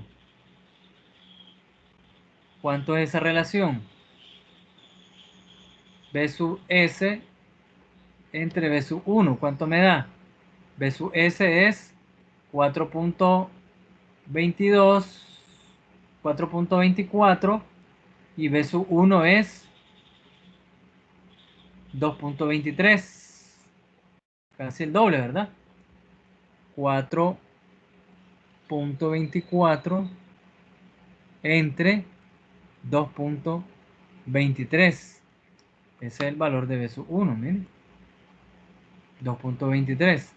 ¿Cuánto es esa relación? B sub S entre B sub 1. ¿Cuánto me da? B sub S es 4.22, 4.24 y B sub 1 es 2.23. Casi el doble, ¿verdad? 4.24 entre 2.23. Ese es el valor de B sub 1, miren. 2.23.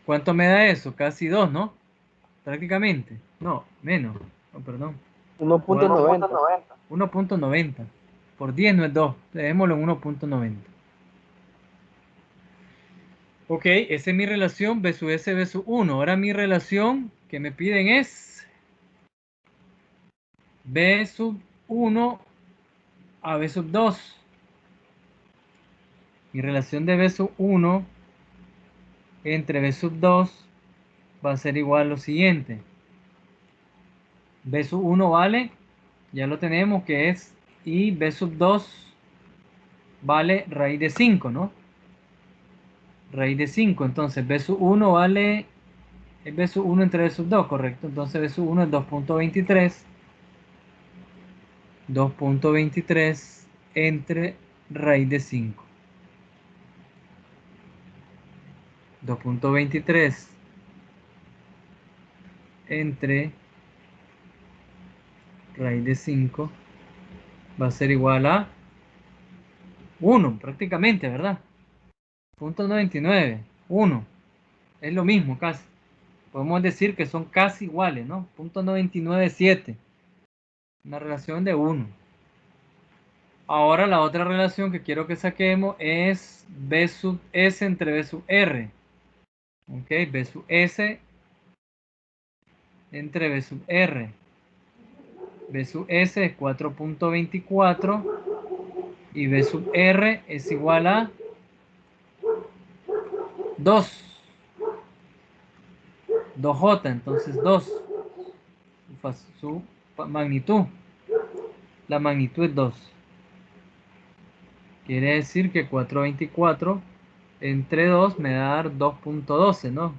¿Cuánto me da eso? Casi 2, ¿no? Prácticamente. No, menos. Oh, perdón. 1.90. 1.90. Por 10 no es 2. Dejémoslo en 1.90. Ok, esa es mi relación B sub S, B sub 1. Ahora mi relación que me piden es B sub 1 a B sub 2. Mi relación de B sub 1 entre B sub 2 va a ser igual a lo siguiente. B sub 1 vale, ya lo tenemos, que es, y B sub 2 vale raíz de 5, ¿no? Raíz de 5. Entonces B sub 1 vale, es B sub 1 entre B sub 2, correcto. Entonces B sub 1 es 2.23. 2.23 entre raíz de 5. 2.23 entre raíz de 5 va a ser igual a 1 prácticamente, ¿verdad? 0.99, 1. Es lo mismo casi. Podemos decir que son casi iguales, ¿no? 0.997. Una relación de 1. Ahora la otra relación que quiero que saquemos es B sub S entre B sub R. Ok, B sub S entre B sub R. B sub S es 4.24 y B sub R es igual a 2. 2J, entonces 2. Su magnitud. La magnitud es 2. Quiere decir que 4.24 entre 2 me da a dar 2.12, ¿no?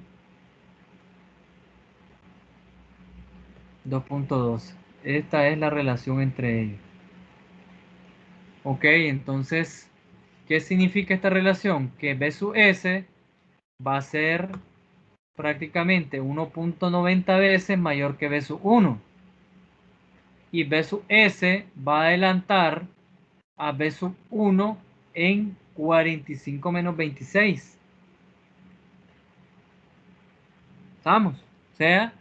2.12. Esta es la relación entre ellos. Ok, entonces, ¿qué significa esta relación? Que B sub S va a ser prácticamente 1.90 veces mayor que B sub 1. Y B sub S va a adelantar a B sub 1 en 45 menos 26. ¿Estamos? O sea,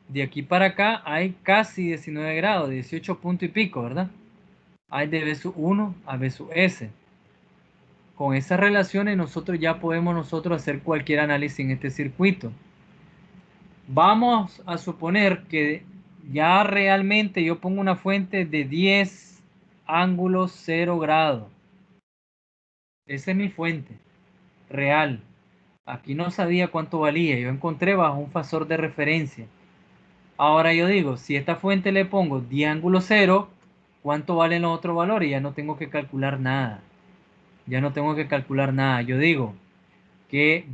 de aquí para acá hay casi 19 grados, 18 puntos y pico, ¿verdad? Hay de B sub 1 a B sub S. Con esas relaciones nosotros ya podemos hacer cualquier análisis en este circuito. Vamos a suponer que ya realmente yo pongo una fuente de 10 ángulos 0 grados. Esa es mi fuente real. Aquí no sabía cuánto valía. Yo encontré bajo un factor de referencia. Ahora yo digo, si a esta fuente le pongo 10 ángulos 0, ¿cuánto valen los otros valores? Ya no tengo que calcular nada. Ya no tengo que calcular nada. Yo digo que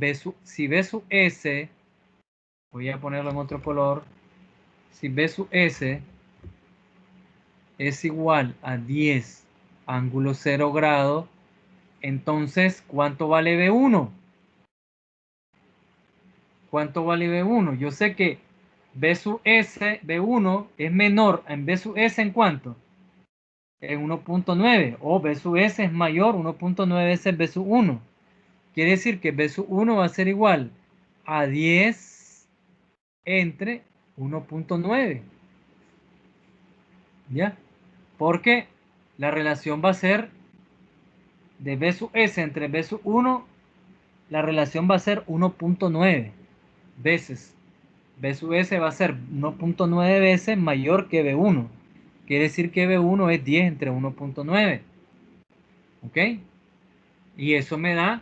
si B sub S, voy a ponerlo en otro color, si B sub S es igual a 10 ángulo 0 grado, entonces, ¿cuánto vale B1? ¿Cuánto vale B1? Yo sé que B sub S, B1 es menor en B sub S en cuánto? En 1.9, o B sub S es mayor, 1.9 veces B sub 1. Quiere decir que B sub 1 va a ser igual a 10 entre 1.9. ¿Ya? Porque la relación va a ser de B sub S entre B sub 1, la relación va a ser 1.9 veces. B sub S va a ser 1.9 veces mayor que B1. Quiere decir que B1 es 10 entre 1.9. ¿Ok? Y eso me da,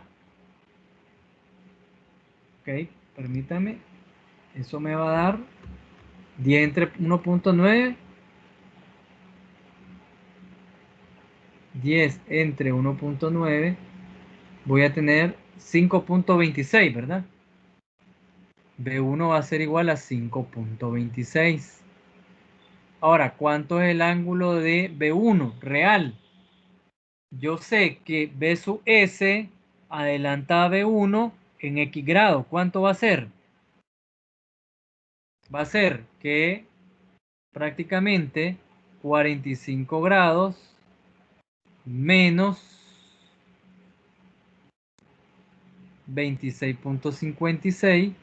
ok, permítame, eso me va a dar 10 entre 1.9, 10 entre 1.9, voy a tener 5.26, ¿verdad? B1 va a ser igual a 5.26. Ahora, ¿cuánto es el ángulo de B1 real? Yo sé que B sub S adelanta a B1 en X grado. ¿Cuánto va a ser? Va a ser que prácticamente 45 grados menos 26.56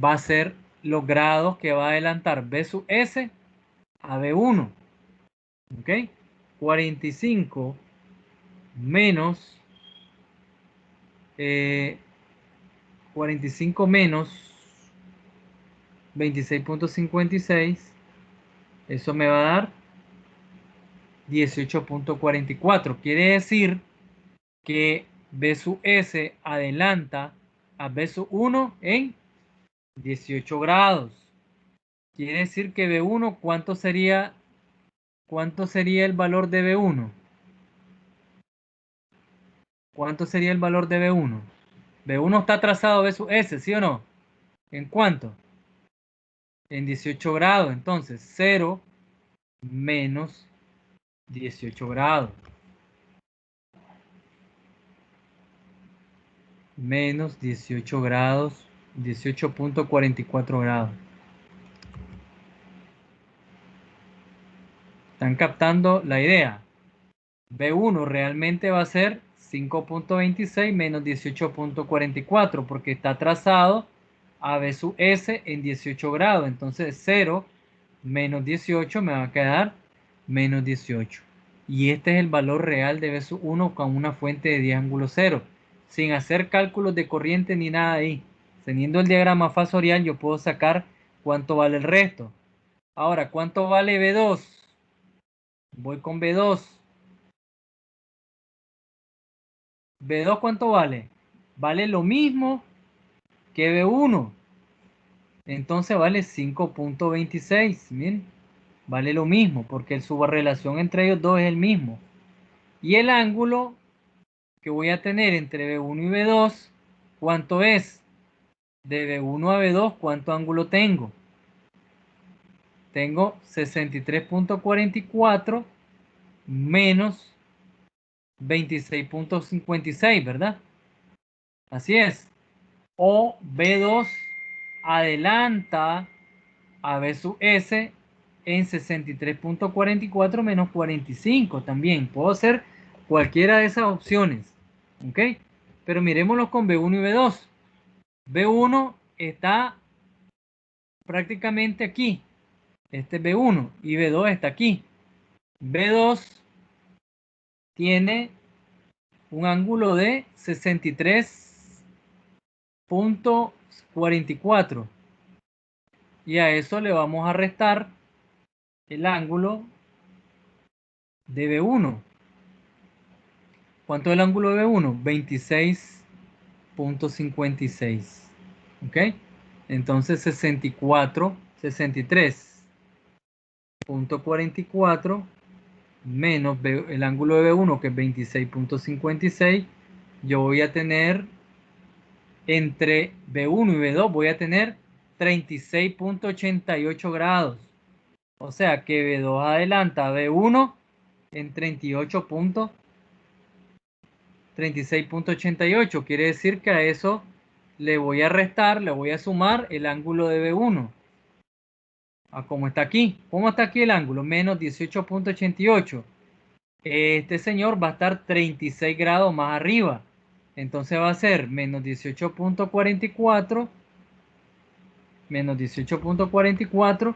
va a ser los grados que va a adelantar B sub S a B1. ¿Ok? 45 menos 45 menos 26.56, eso me va a dar 18.44. Quiere decir que B sub S adelanta a B sub 1 en 18 grados. Quiere decir que B1, ¿cuánto sería el valor de B1? ¿Cuánto sería el valor de B1? B1 está trazado a B sub S, ¿sí o no? ¿En cuánto? En 18 grados. Entonces, 0 menos 18 grados. Menos 18 grados. 18.44 grados. ¿Están captando la idea? B1 realmente va a ser 5.26 menos 18.44 porque está trazado a B sub S en 18 grados. Entonces 0 menos 18 me va a quedar menos 18. Y este es el valor real de B sub 1 con una fuente de 10 ángulos 0. Sin hacer cálculos de corriente ni nada ahí. Teniendo el diagrama fasorial yo puedo sacar cuánto vale el resto. Ahora, ¿cuánto vale B2? Voy con B2. B2 ¿cuánto vale? Vale lo mismo que B1. Entonces vale 5.26. Miren, vale lo mismo porque el subrelación entre ellos dos es el mismo. Y el ángulo que voy a tener entre B1 y B2, ¿cuánto es? De B1 a B2, ¿cuánto ángulo tengo? Tengo 63.44 menos 26.56, ¿verdad? Así es. O B2 adelanta a B sub S en 63.44 menos 45 también. Puedo hacer cualquiera de esas opciones. ¿Ok? Pero miremoslo con B1 y B2. B1 está prácticamente aquí. Este es B1 y B2 está aquí. B2 tiene un ángulo de 63 16.44. Y a eso le vamos a restar el ángulo de B1. ¿Cuánto es el ángulo de B1? 26.56. ¿Ok? Entonces 63.44 menos el ángulo de B1, que es 26.56, yo voy a tener entre B1 y B2, voy a tener 36.88 grados. O sea que B2 adelanta a B1 en 36.88. Quiere decir que a eso le voy a restar, le voy a sumar el ángulo de B1. A como está aquí. ¿Cómo está aquí el ángulo? Menos 18.88. Este señor va a estar 36 grados más arriba. Entonces va a ser menos 18.44 menos 18.44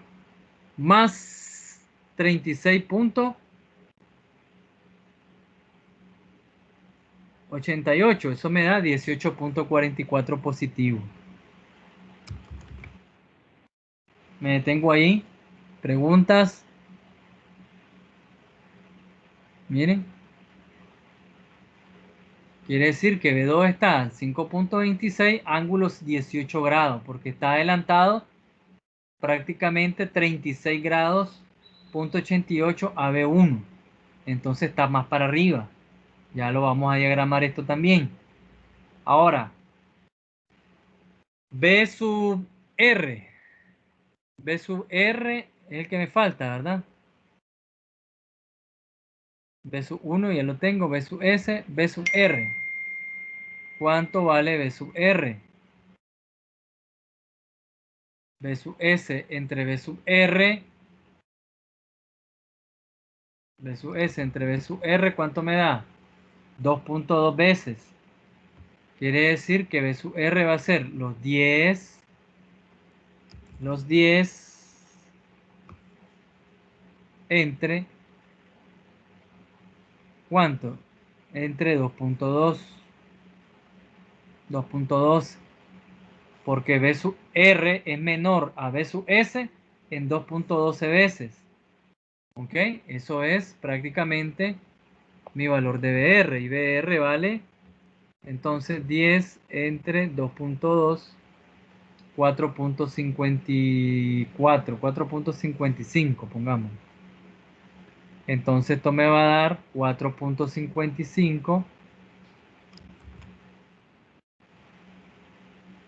más 36.88. Eso me da 18.44 positivo. Me detengo ahí. Preguntas. Miren. Quiere decir que B2 está 5.26, ángulos 18 grados, porque está adelantado prácticamente 36 grados, .88 a B1. Entonces está más para arriba. Ya lo vamos a diagramar esto también. Ahora, B sub R. B sub R es el que me falta, ¿verdad? B sub 1 ya lo tengo. B sub S, B sub R. ¿Cuánto vale B sub R? B sub S entre B sub R. B sub S entre B sub R, ¿cuánto me da? 2.2 veces. Quiere decir que B sub R va a ser los 10 entre, ¿cuánto? Entre 2.2. 2.2. Porque B sub R es menor a B sub S en 2.12 veces. ¿Ok? Eso es prácticamente mi valor de BR. Y BR vale, entonces, 10 entre 2.2. 4.54, 4.55, pongamos. Entonces esto me va a dar 4.55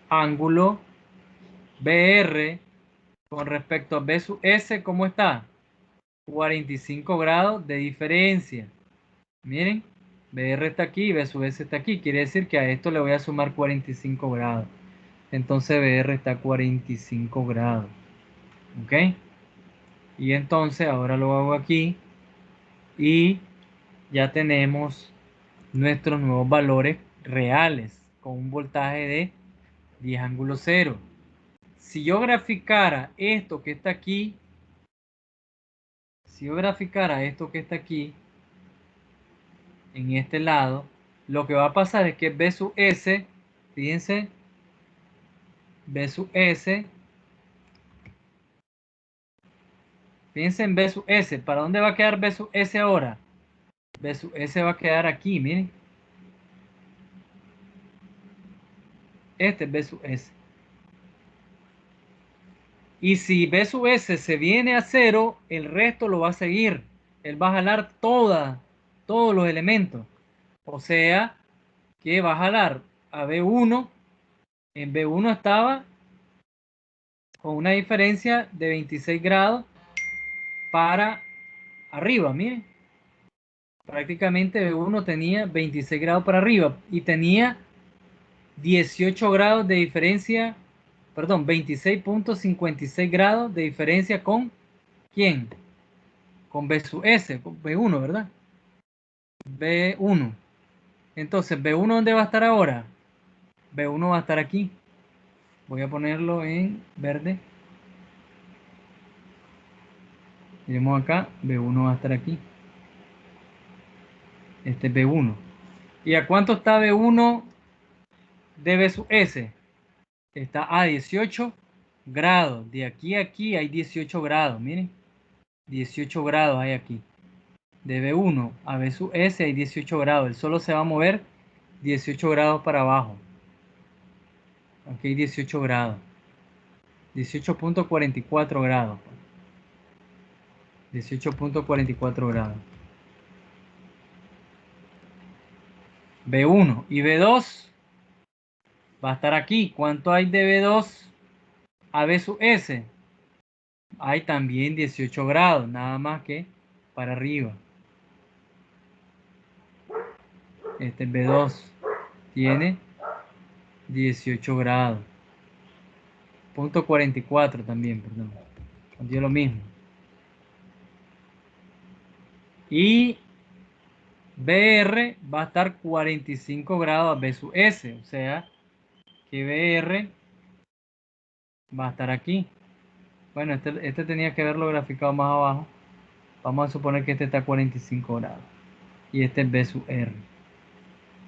ángulo BR con respecto a B sub S. ¿Cómo está? 45 grados de diferencia. Miren, BR está aquí y B sub S está aquí. Quiere decir que a esto le voy a sumar 45 grados. Entonces BR está a 45 grados. ¿Ok? Y entonces ahora lo hago aquí. Y ya tenemos nuestros nuevos valores reales con un voltaje de 10 ángulo 0. Si yo graficara esto que está aquí, en este lado, lo que va a pasar es que B sub S, fíjense, B sub S, fíjense en B sub S. ¿Para dónde va a quedar B sub S ahora? B sub S va a quedar aquí, miren. Este es B sub S. Y si B sub S se viene a 0, el resto lo va a seguir. Él va a jalar todos los elementos. O sea, que va a jalar a B1. En B1 estaba con una diferencia de 26 grados para arriba. Miren, prácticamente B1 tenía 26 grados para arriba y tenía 18 grados de diferencia, perdón, 26.56 grados de diferencia con ¿quién? Con B sub S, con B1, ¿verdad? B1. Entonces, ¿B1 dónde va a estar ahora? B1 va a estar aquí. Voy a ponerlo en verde. Miremos acá, B1 va a estar aquí. Este es B1. ¿Y a cuánto está B1 de B sub S? está a 18 grados. De aquí a aquí hay 18 grados, miren. 18 grados hay aquí. De B1 a B sub S hay 18 grados. El solo se va a mover 18 grados para abajo. Aquí hay 18 grados. 18.44 grados. 18.44 grados. B1 y B2 va a estar aquí. ¿Cuánto hay de B2 a B sub S? Hay también 18 grados, nada más que para arriba. Este B2 tiene 18 grados. Punto 44 también, perdón. Dio lo mismo. Y BR va a estar 45 grados a B sub S. O sea, que BR va a estar aquí. Bueno, este tenía que haberlo graficado más abajo. Vamos a suponer que este está a 45 grados. Y este es B sub R.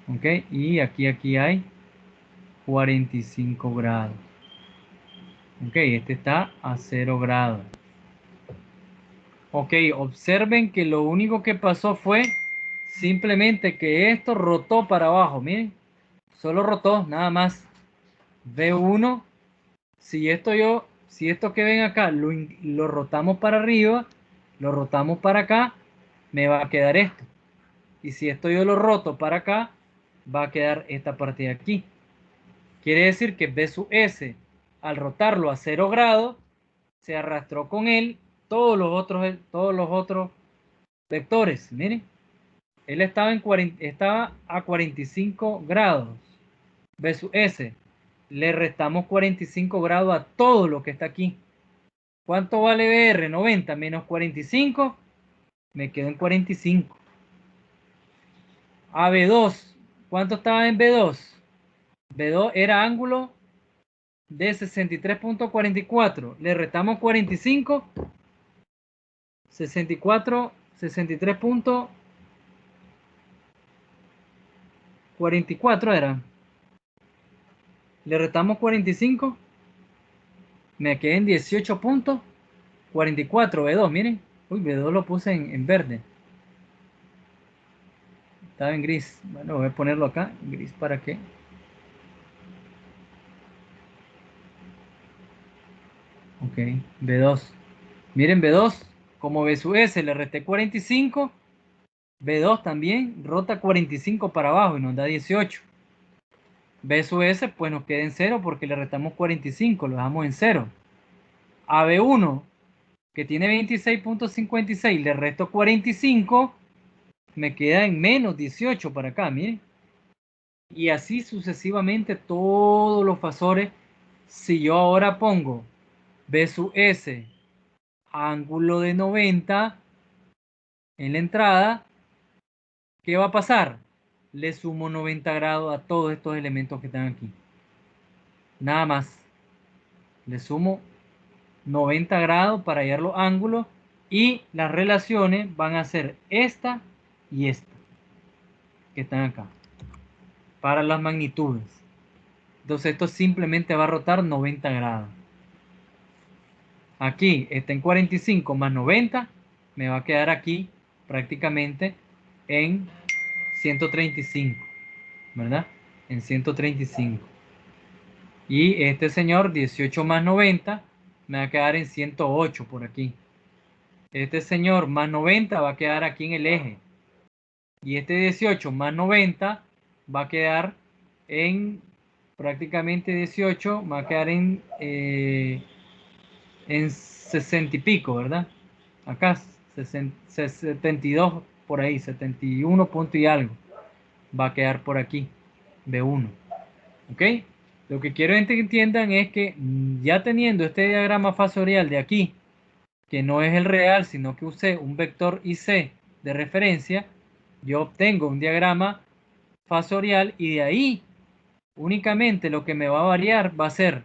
Ok, y aquí hay 45 grados. Ok, este está a 0 grados. Ok, observen que lo único que pasó fue simplemente que esto rotó para abajo. Miren, solo rotó, nada más. B1, si esto que ven acá lo rotamos para arriba, lo rotamos para acá, me va a quedar esto. Y si esto yo lo roto para acá, va a quedar esta parte de aquí. Quiere decir que B sub S, al rotarlo a 0 grados, se arrastró con él todos los otros vectores. Miren, él estaba a 45 grados. B sub S, le restamos 45 grados a todo lo que está aquí. ¿Cuánto vale BR? 90 menos 45, me quedo en 45. A B2, ¿cuánto estaba en B2? B2 era ángulo de 63.44. Le restamos 45. 63.44 era. Le restamos 45. Me quedé en 18.44 B2. Miren. Uy, B2 lo puse en verde. Estaba en gris. Bueno, voy a ponerlo acá. Gris, ¿para qué? Ok, B2. Miren B2. Como B sub S le resté 45. B2 también rota 45 para abajo y nos da 18. B sub S pues nos queda en 0 porque le restamos 45. Lo dejamos en 0. A B1 que tiene 26.56 le resto 45. Me queda en menos 18 para acá, miren. Y así sucesivamente todos los fasores. Si yo ahora pongo B sub S ángulo de 90 en la entrada, ¿qué va a pasar? Le sumo 90 grados a todos estos elementos que están aquí. Nada más. Le sumo 90 grados para hallar los ángulos y las relaciones van a ser esta y esta que están acá para las magnitudes. Entonces esto simplemente va a rotar 90 grados. Aquí está en 45 más 90, me va a quedar aquí prácticamente en 135, ¿verdad? En 135. Y este señor, 18 más 90, me va a quedar en 108 por aquí. Este señor más 90 va a quedar aquí en el eje. Y este 18 más 90 va a quedar en prácticamente 18, va a quedar en 60 y pico, ¿verdad? Acá 72 por ahí, 71 punto y algo. Va a quedar por aquí, B1. ¿Ok? Lo que quiero que entiendan es que ya teniendo este diagrama fasorial de aquí, que no es el real, sino que usé un vector IC de referencia, yo obtengo un diagrama fasorial y de ahí únicamente lo que me va a variar va a ser,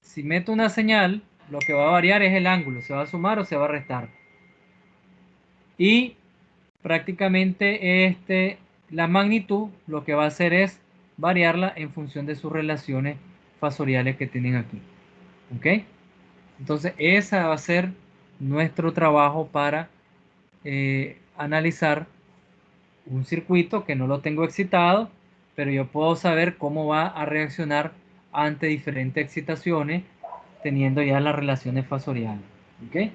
si meto una señal, lo que va a variar es el ángulo, se va a sumar o se va a restar. Y prácticamente la magnitud lo que va a hacer es variarla en función de sus relaciones fasoriales que tienen aquí. ¿Ok? Entonces, esa va a ser nuestro trabajo para analizar un circuito que no lo tengo excitado, pero yo puedo saber cómo va a reaccionar ante diferentes excitaciones teniendo ya las relaciones fasoriales. ¿Ok?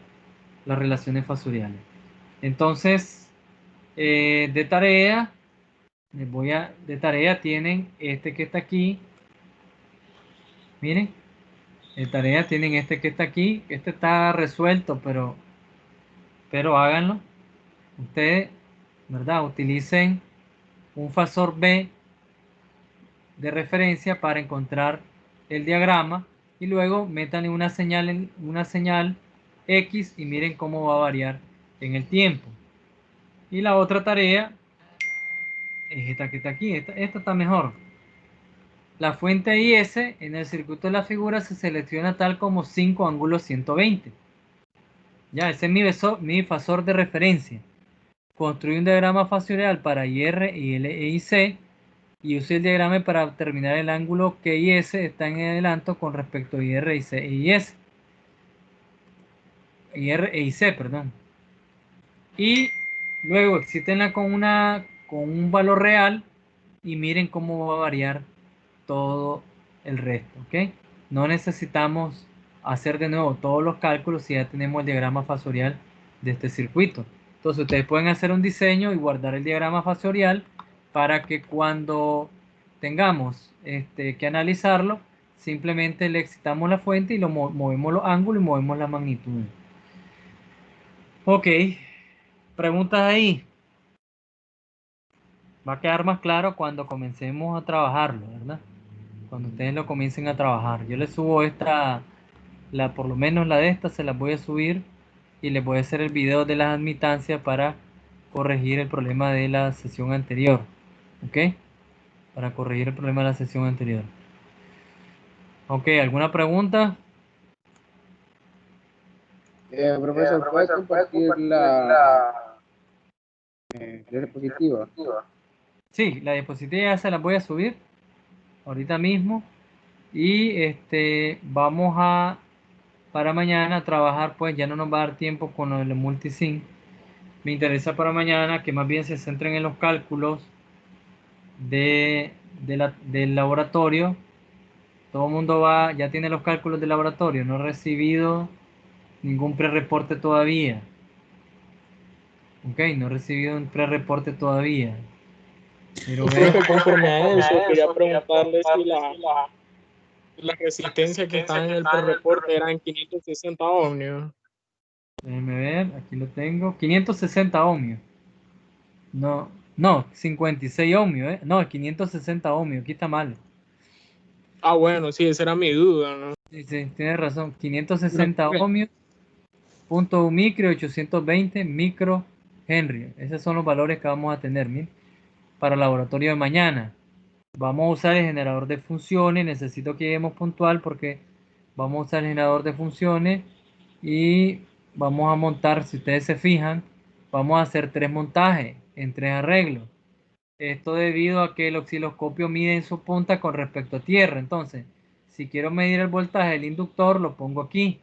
Las relaciones fasoriales. Entonces, de tarea, de tarea tienen este que está aquí. Miren, de tarea tienen este que está aquí. Este está resuelto, pero háganlo. Ustedes, ¿verdad? Utilicen un fasor B de referencia para encontrar el diagrama y luego métanle una señal X y miren cómo va a variar en el tiempo. Y la otra tarea es esta que está aquí. Esta está mejor. La fuente IS en el circuito de la figura se selecciona tal como 5 ángulos 120. Ya, ese es mi fasor de referencia. Construye un diagrama fasorial para IR, IL e IC y use el diagrama para determinar el ángulo que IS está en adelanto con respecto a IR, IC e IS. IR e IC, perdón. Y luego exítenla con un valor real y miren cómo va a variar todo el resto, ¿ok? No necesitamos hacer de nuevo todos los cálculos si ya tenemos el diagrama fasorial de este circuito. Entonces ustedes pueden hacer un diseño y guardar el diagrama fasorial para que cuando tengamos que analizarlo, simplemente le excitamos la fuente y movemos los ángulos y movemos la magnitud. Ok, preguntas ahí. Va a quedar más claro cuando comencemos a trabajarlo, ¿verdad? Cuando ustedes lo comiencen a trabajar. Yo les subo por lo menos la de esta se las voy a subir y les voy a hacer el video de las admitancias para corregir el problema de la sesión anterior. ¿Ok? Para corregir el problema de la sesión anterior. Ok, ¿alguna pregunta? Profesor, ¿puede compartir la diapositiva? Sí, la diapositiva ya se las voy a subir ahorita mismo. Y vamos para mañana a trabajar, pues ya no nos va a dar tiempo con el multisync. Me interesa para mañana que más bien se centren en los cálculos del laboratorio. Todo el mundo ya tiene los cálculos del laboratorio. No he recibido ningún pre-reporte todavía. Ok, no he recibido un pre-reporte todavía. Pero Profe, conforme a eso, quería preguntarle si la resistencia que está en el reporte eran 560 ohmios. déjenme ver, aquí lo tengo. 560 ohmios. No, 56 ohmios, No, 560 ohmios, aquí está mal. Ah, bueno, sí, esa era mi duda, ¿no? Sí, tienes razón. 560 ohmios, punto micro, 820 micro Henry. Esos son los valores que vamos a tener, miren, para el laboratorio de mañana. Vamos a usar el generador de funciones. Necesito que lleguemos puntual porque vamos a usar el generador de funciones y vamos a montar, si ustedes se fijan, vamos a hacer 3 montajes en 3 arreglos. Esto debido a que el osciloscopio mide en su punta con respecto a tierra. Entonces, si quiero medir el voltaje del inductor, lo pongo aquí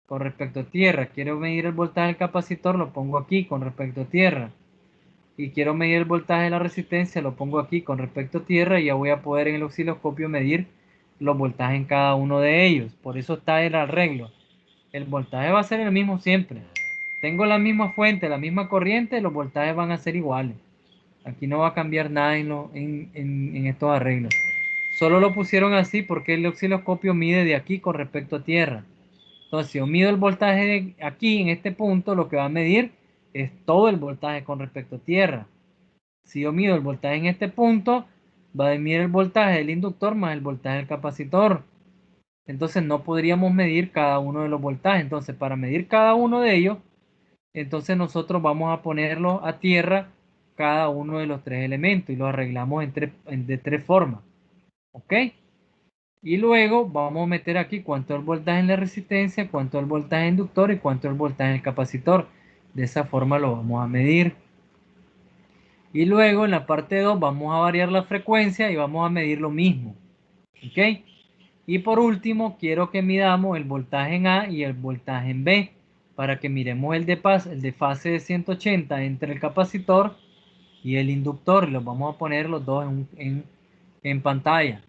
con respecto a tierra. Quiero medir el voltaje del capacitor, lo pongo aquí con respecto a tierra. Y quiero medir el voltaje de la resistencia, lo pongo aquí con respecto a tierra y ya voy a poder en el osciloscopio medir los voltajes en cada uno de ellos. Por eso está el arreglo. El voltaje va a ser el mismo siempre. Tengo la misma fuente, la misma corriente, los voltajes van a ser iguales. Aquí no va a cambiar nada en estos arreglos. Solo lo pusieron así porque el osciloscopio mide de aquí con respecto a tierra. Entonces, si yo mido el voltaje de aquí en este punto, lo que va a medir es todo el voltaje con respecto a tierra. Si yo mido el voltaje en este punto, va a medir el voltaje del inductor más el voltaje del capacitor. Entonces, no podríamos medir cada uno de los voltajes. Entonces, para medir cada uno de ellos, entonces nosotros vamos a ponerlo a tierra cada uno de los 3 elementos y lo arreglamos de 3 formas. ¿Ok? Y luego vamos a meter aquí cuánto es el voltaje en la resistencia, cuánto es el voltaje inductor y cuánto es el voltaje en el capacitor. De esa forma lo vamos a medir. Y luego en la parte 2 vamos a variar la frecuencia y vamos a medir lo mismo. ¿Ok? Y por último, quiero que midamos el voltaje en A y el voltaje en B, para que miremos el de fase de 180 entre el capacitor y el inductor. Los vamos a poner los dos en pantalla.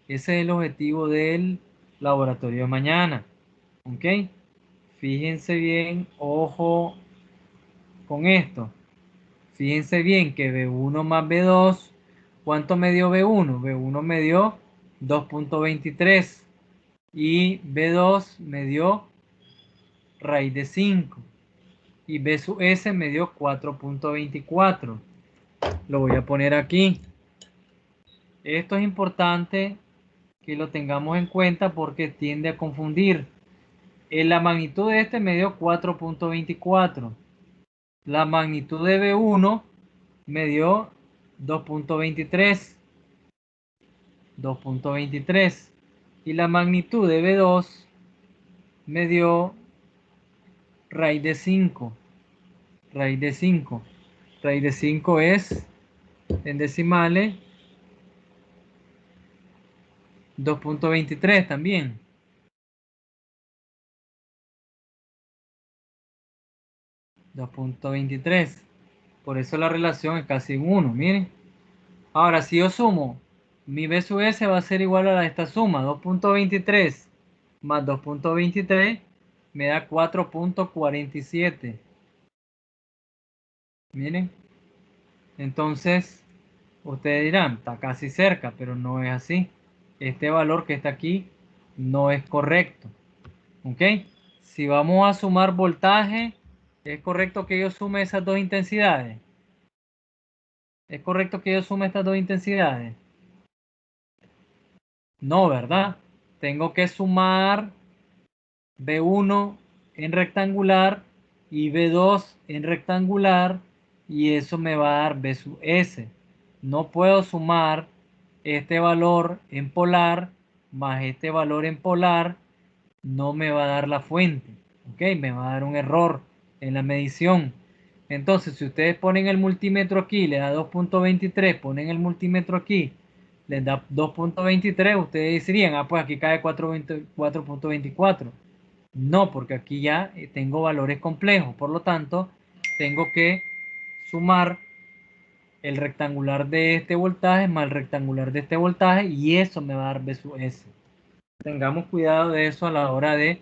Ese es el objetivo del laboratorio de mañana. ¿Ok? Fíjense bien, ojo con esto. Fíjense bien que B1 más B2, ¿cuánto me dio B1? B1 me dio 2.23 y B2 me dio raíz de 5 y B sub S me dio 4.24. Lo voy a poner aquí. Esto es importante que lo tengamos en cuenta porque tiende a confundir. La magnitud de este me dio 4.24. La magnitud de B1 me dio 2.23. 2.23. Y la magnitud de B2 me dio raíz de 5. Raíz de 5. Raíz de 5 es en decimales 2.23 también. 2.23. Por eso la relación es casi 1. Miren. Ahora, si yo sumo, mi B sub S va a ser igual a esta suma. 2.23 más 2.23 me da 4.47. Miren. Entonces, ustedes dirán, está casi cerca, pero no es así. Este valor que está aquí no es correcto. ¿Ok? Si vamos a sumar voltaje, ¿es correcto que yo sume esas dos intensidades? ¿Es correcto que yo sume estas dos intensidades? No, ¿verdad? Tengo que sumar B1 en rectangular y B2 en rectangular y eso me va a dar B sub S. No puedo sumar este valor en polar más este valor en polar, no me va a dar la fuente. ¿Ok? Me va a dar un error en la medición. Entonces, si ustedes ponen el multímetro aquí, le da 2.23, ponen el multímetro aquí, les da 2.23, ustedes dirían, ah, pues aquí cae 4.24. No, porque aquí ya tengo valores complejos, por lo tanto, tengo que sumar el rectangular de este voltaje más el rectangular de este voltaje y eso me va a dar B sub S. Tengamos cuidado de eso a la hora de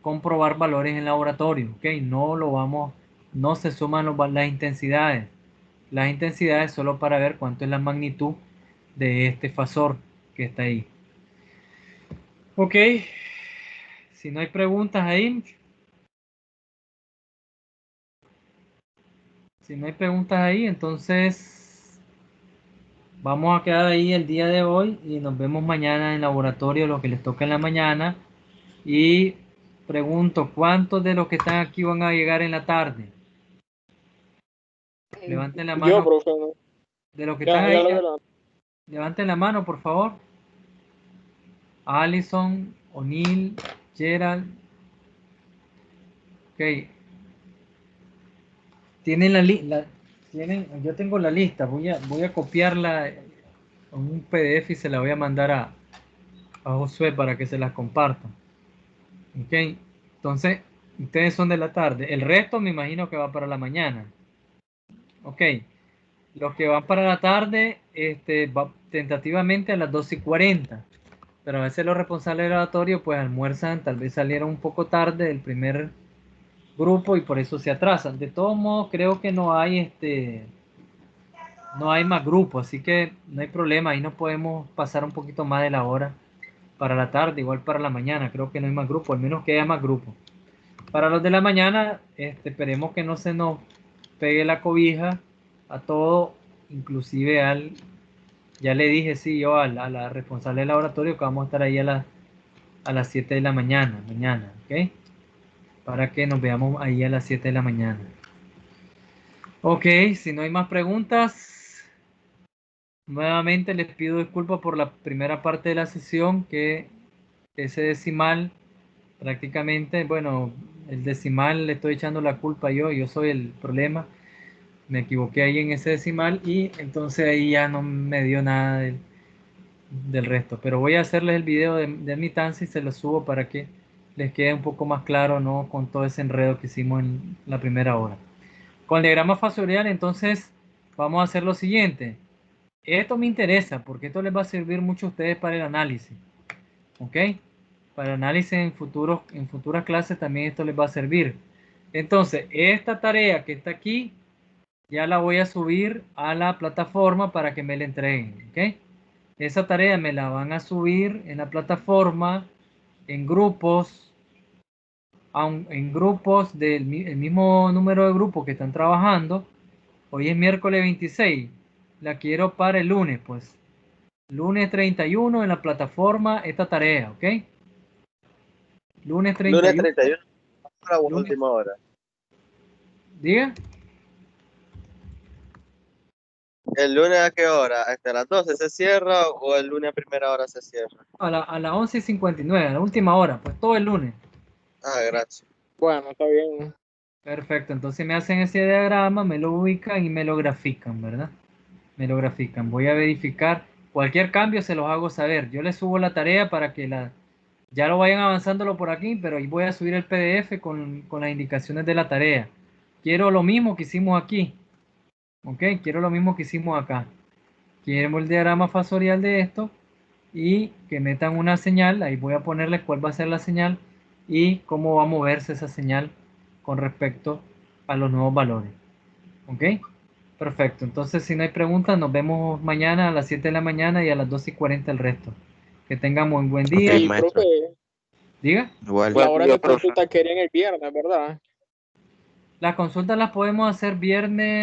comprobar valores en laboratorio, ¿ok? No se suman las intensidades. Las intensidades solo para ver cuánto es la magnitud de este fasor que está ahí. Ok, si no hay preguntas ahí, entonces vamos a quedar ahí el día de hoy y nos vemos mañana en laboratorio, lo que les toca en la mañana. Y pregunto, ¿cuántos de los que están aquí van a llegar en la tarde? Levanten la Yo, mano. profe, no. De los que Ya están ahí, lo adelanto. levanten la mano, por favor. Allison, O'Neill, Gerald. Ok. Tienen yo tengo la lista. Voy a copiarla en un PDF y se la voy a mandar a Josué para que se las comparta. Ok. Entonces, ustedes son de la tarde. El resto me imagino que va para la mañana. Ok. Los que van para la tarde, va tentativamente a las 12:40. Pero a veces los responsables del laboratorio pues almuerzan, tal vez salieron un poco tarde del primer grupo y por eso se atrasan. De todos modos, creo que no hay más grupos, así que no hay problema. Ahí nos podemos pasar un poquito más de la hora para la tarde, igual para la mañana. Creo que no hay más grupos, al menos que haya más grupos. Para los de la mañana, esperemos que no se nos pegue la cobija a todo, inclusive ya le dije, sí, yo a la responsable del laboratorio que vamos a estar ahí a las 7 de la mañana, ¿ok? Para que nos veamos ahí a las 7 de la mañana. Ok, si no hay más preguntas, nuevamente les pido disculpas por la primera parte de la sesión, que ese decimal prácticamente, bueno, el decimal le estoy echando la culpa yo soy el problema. Me equivoqué ahí en ese decimal y entonces ahí ya no me dio nada del resto. Pero voy a hacerles el video de admitancia y se lo subo para que les quede un poco más claro, ¿no? Con todo ese enredo que hicimos en la primera hora. Con el diagrama fasorial, entonces, vamos a hacer lo siguiente. Esto me interesa porque esto les va a servir mucho a ustedes para el análisis. ¿Ok? Para análisis en futuras clases también esto les va a servir. Entonces, esta tarea que está aquí, ya la voy a subir a la plataforma para que me la entreguen. ¿Ok? Esa tarea me la van a subir en la plataforma, en grupos, en grupos del mismo número de grupos que están trabajando. Hoy es miércoles 26. La quiero para el lunes, pues. Lunes 31 en la plataforma esta tarea, ¿ok? Lunes 31. Lunes 31 a la Lunes. última hora. Diga. ¿El lunes a qué hora? ¿Hasta las 12 se cierra o el lunes a primera hora se cierra? A las 11:59, a la última hora, pues todo el lunes. Ah, gracias. Bueno, está bien. Perfecto, entonces me hacen ese diagrama, me lo ubican y me lo grafican, ¿verdad? Me lo grafican. Voy a verificar. Cualquier cambio se los hago saber. Yo les subo la tarea para que ya lo vayan avanzándolo por aquí, pero voy a subir el PDF con las indicaciones de la tarea. Quiero lo mismo que hicimos aquí. ¿Ok? Quiero lo mismo que hicimos acá. Quiero el diagrama fasorial de esto y que metan una señal. Ahí voy a ponerles cuál va a ser la señal y cómo va a moverse esa señal con respecto a los nuevos valores. ¿Ok? Perfecto. Entonces, si no hay preguntas, nos vemos mañana a las 7 de la mañana y a las 2:40 el resto. Que tengamos un buen día. Y maestro. profe, Diga. Igual. las horas de profe. consulta querían el viernes, ¿verdad? Las consultas las podemos hacer viernes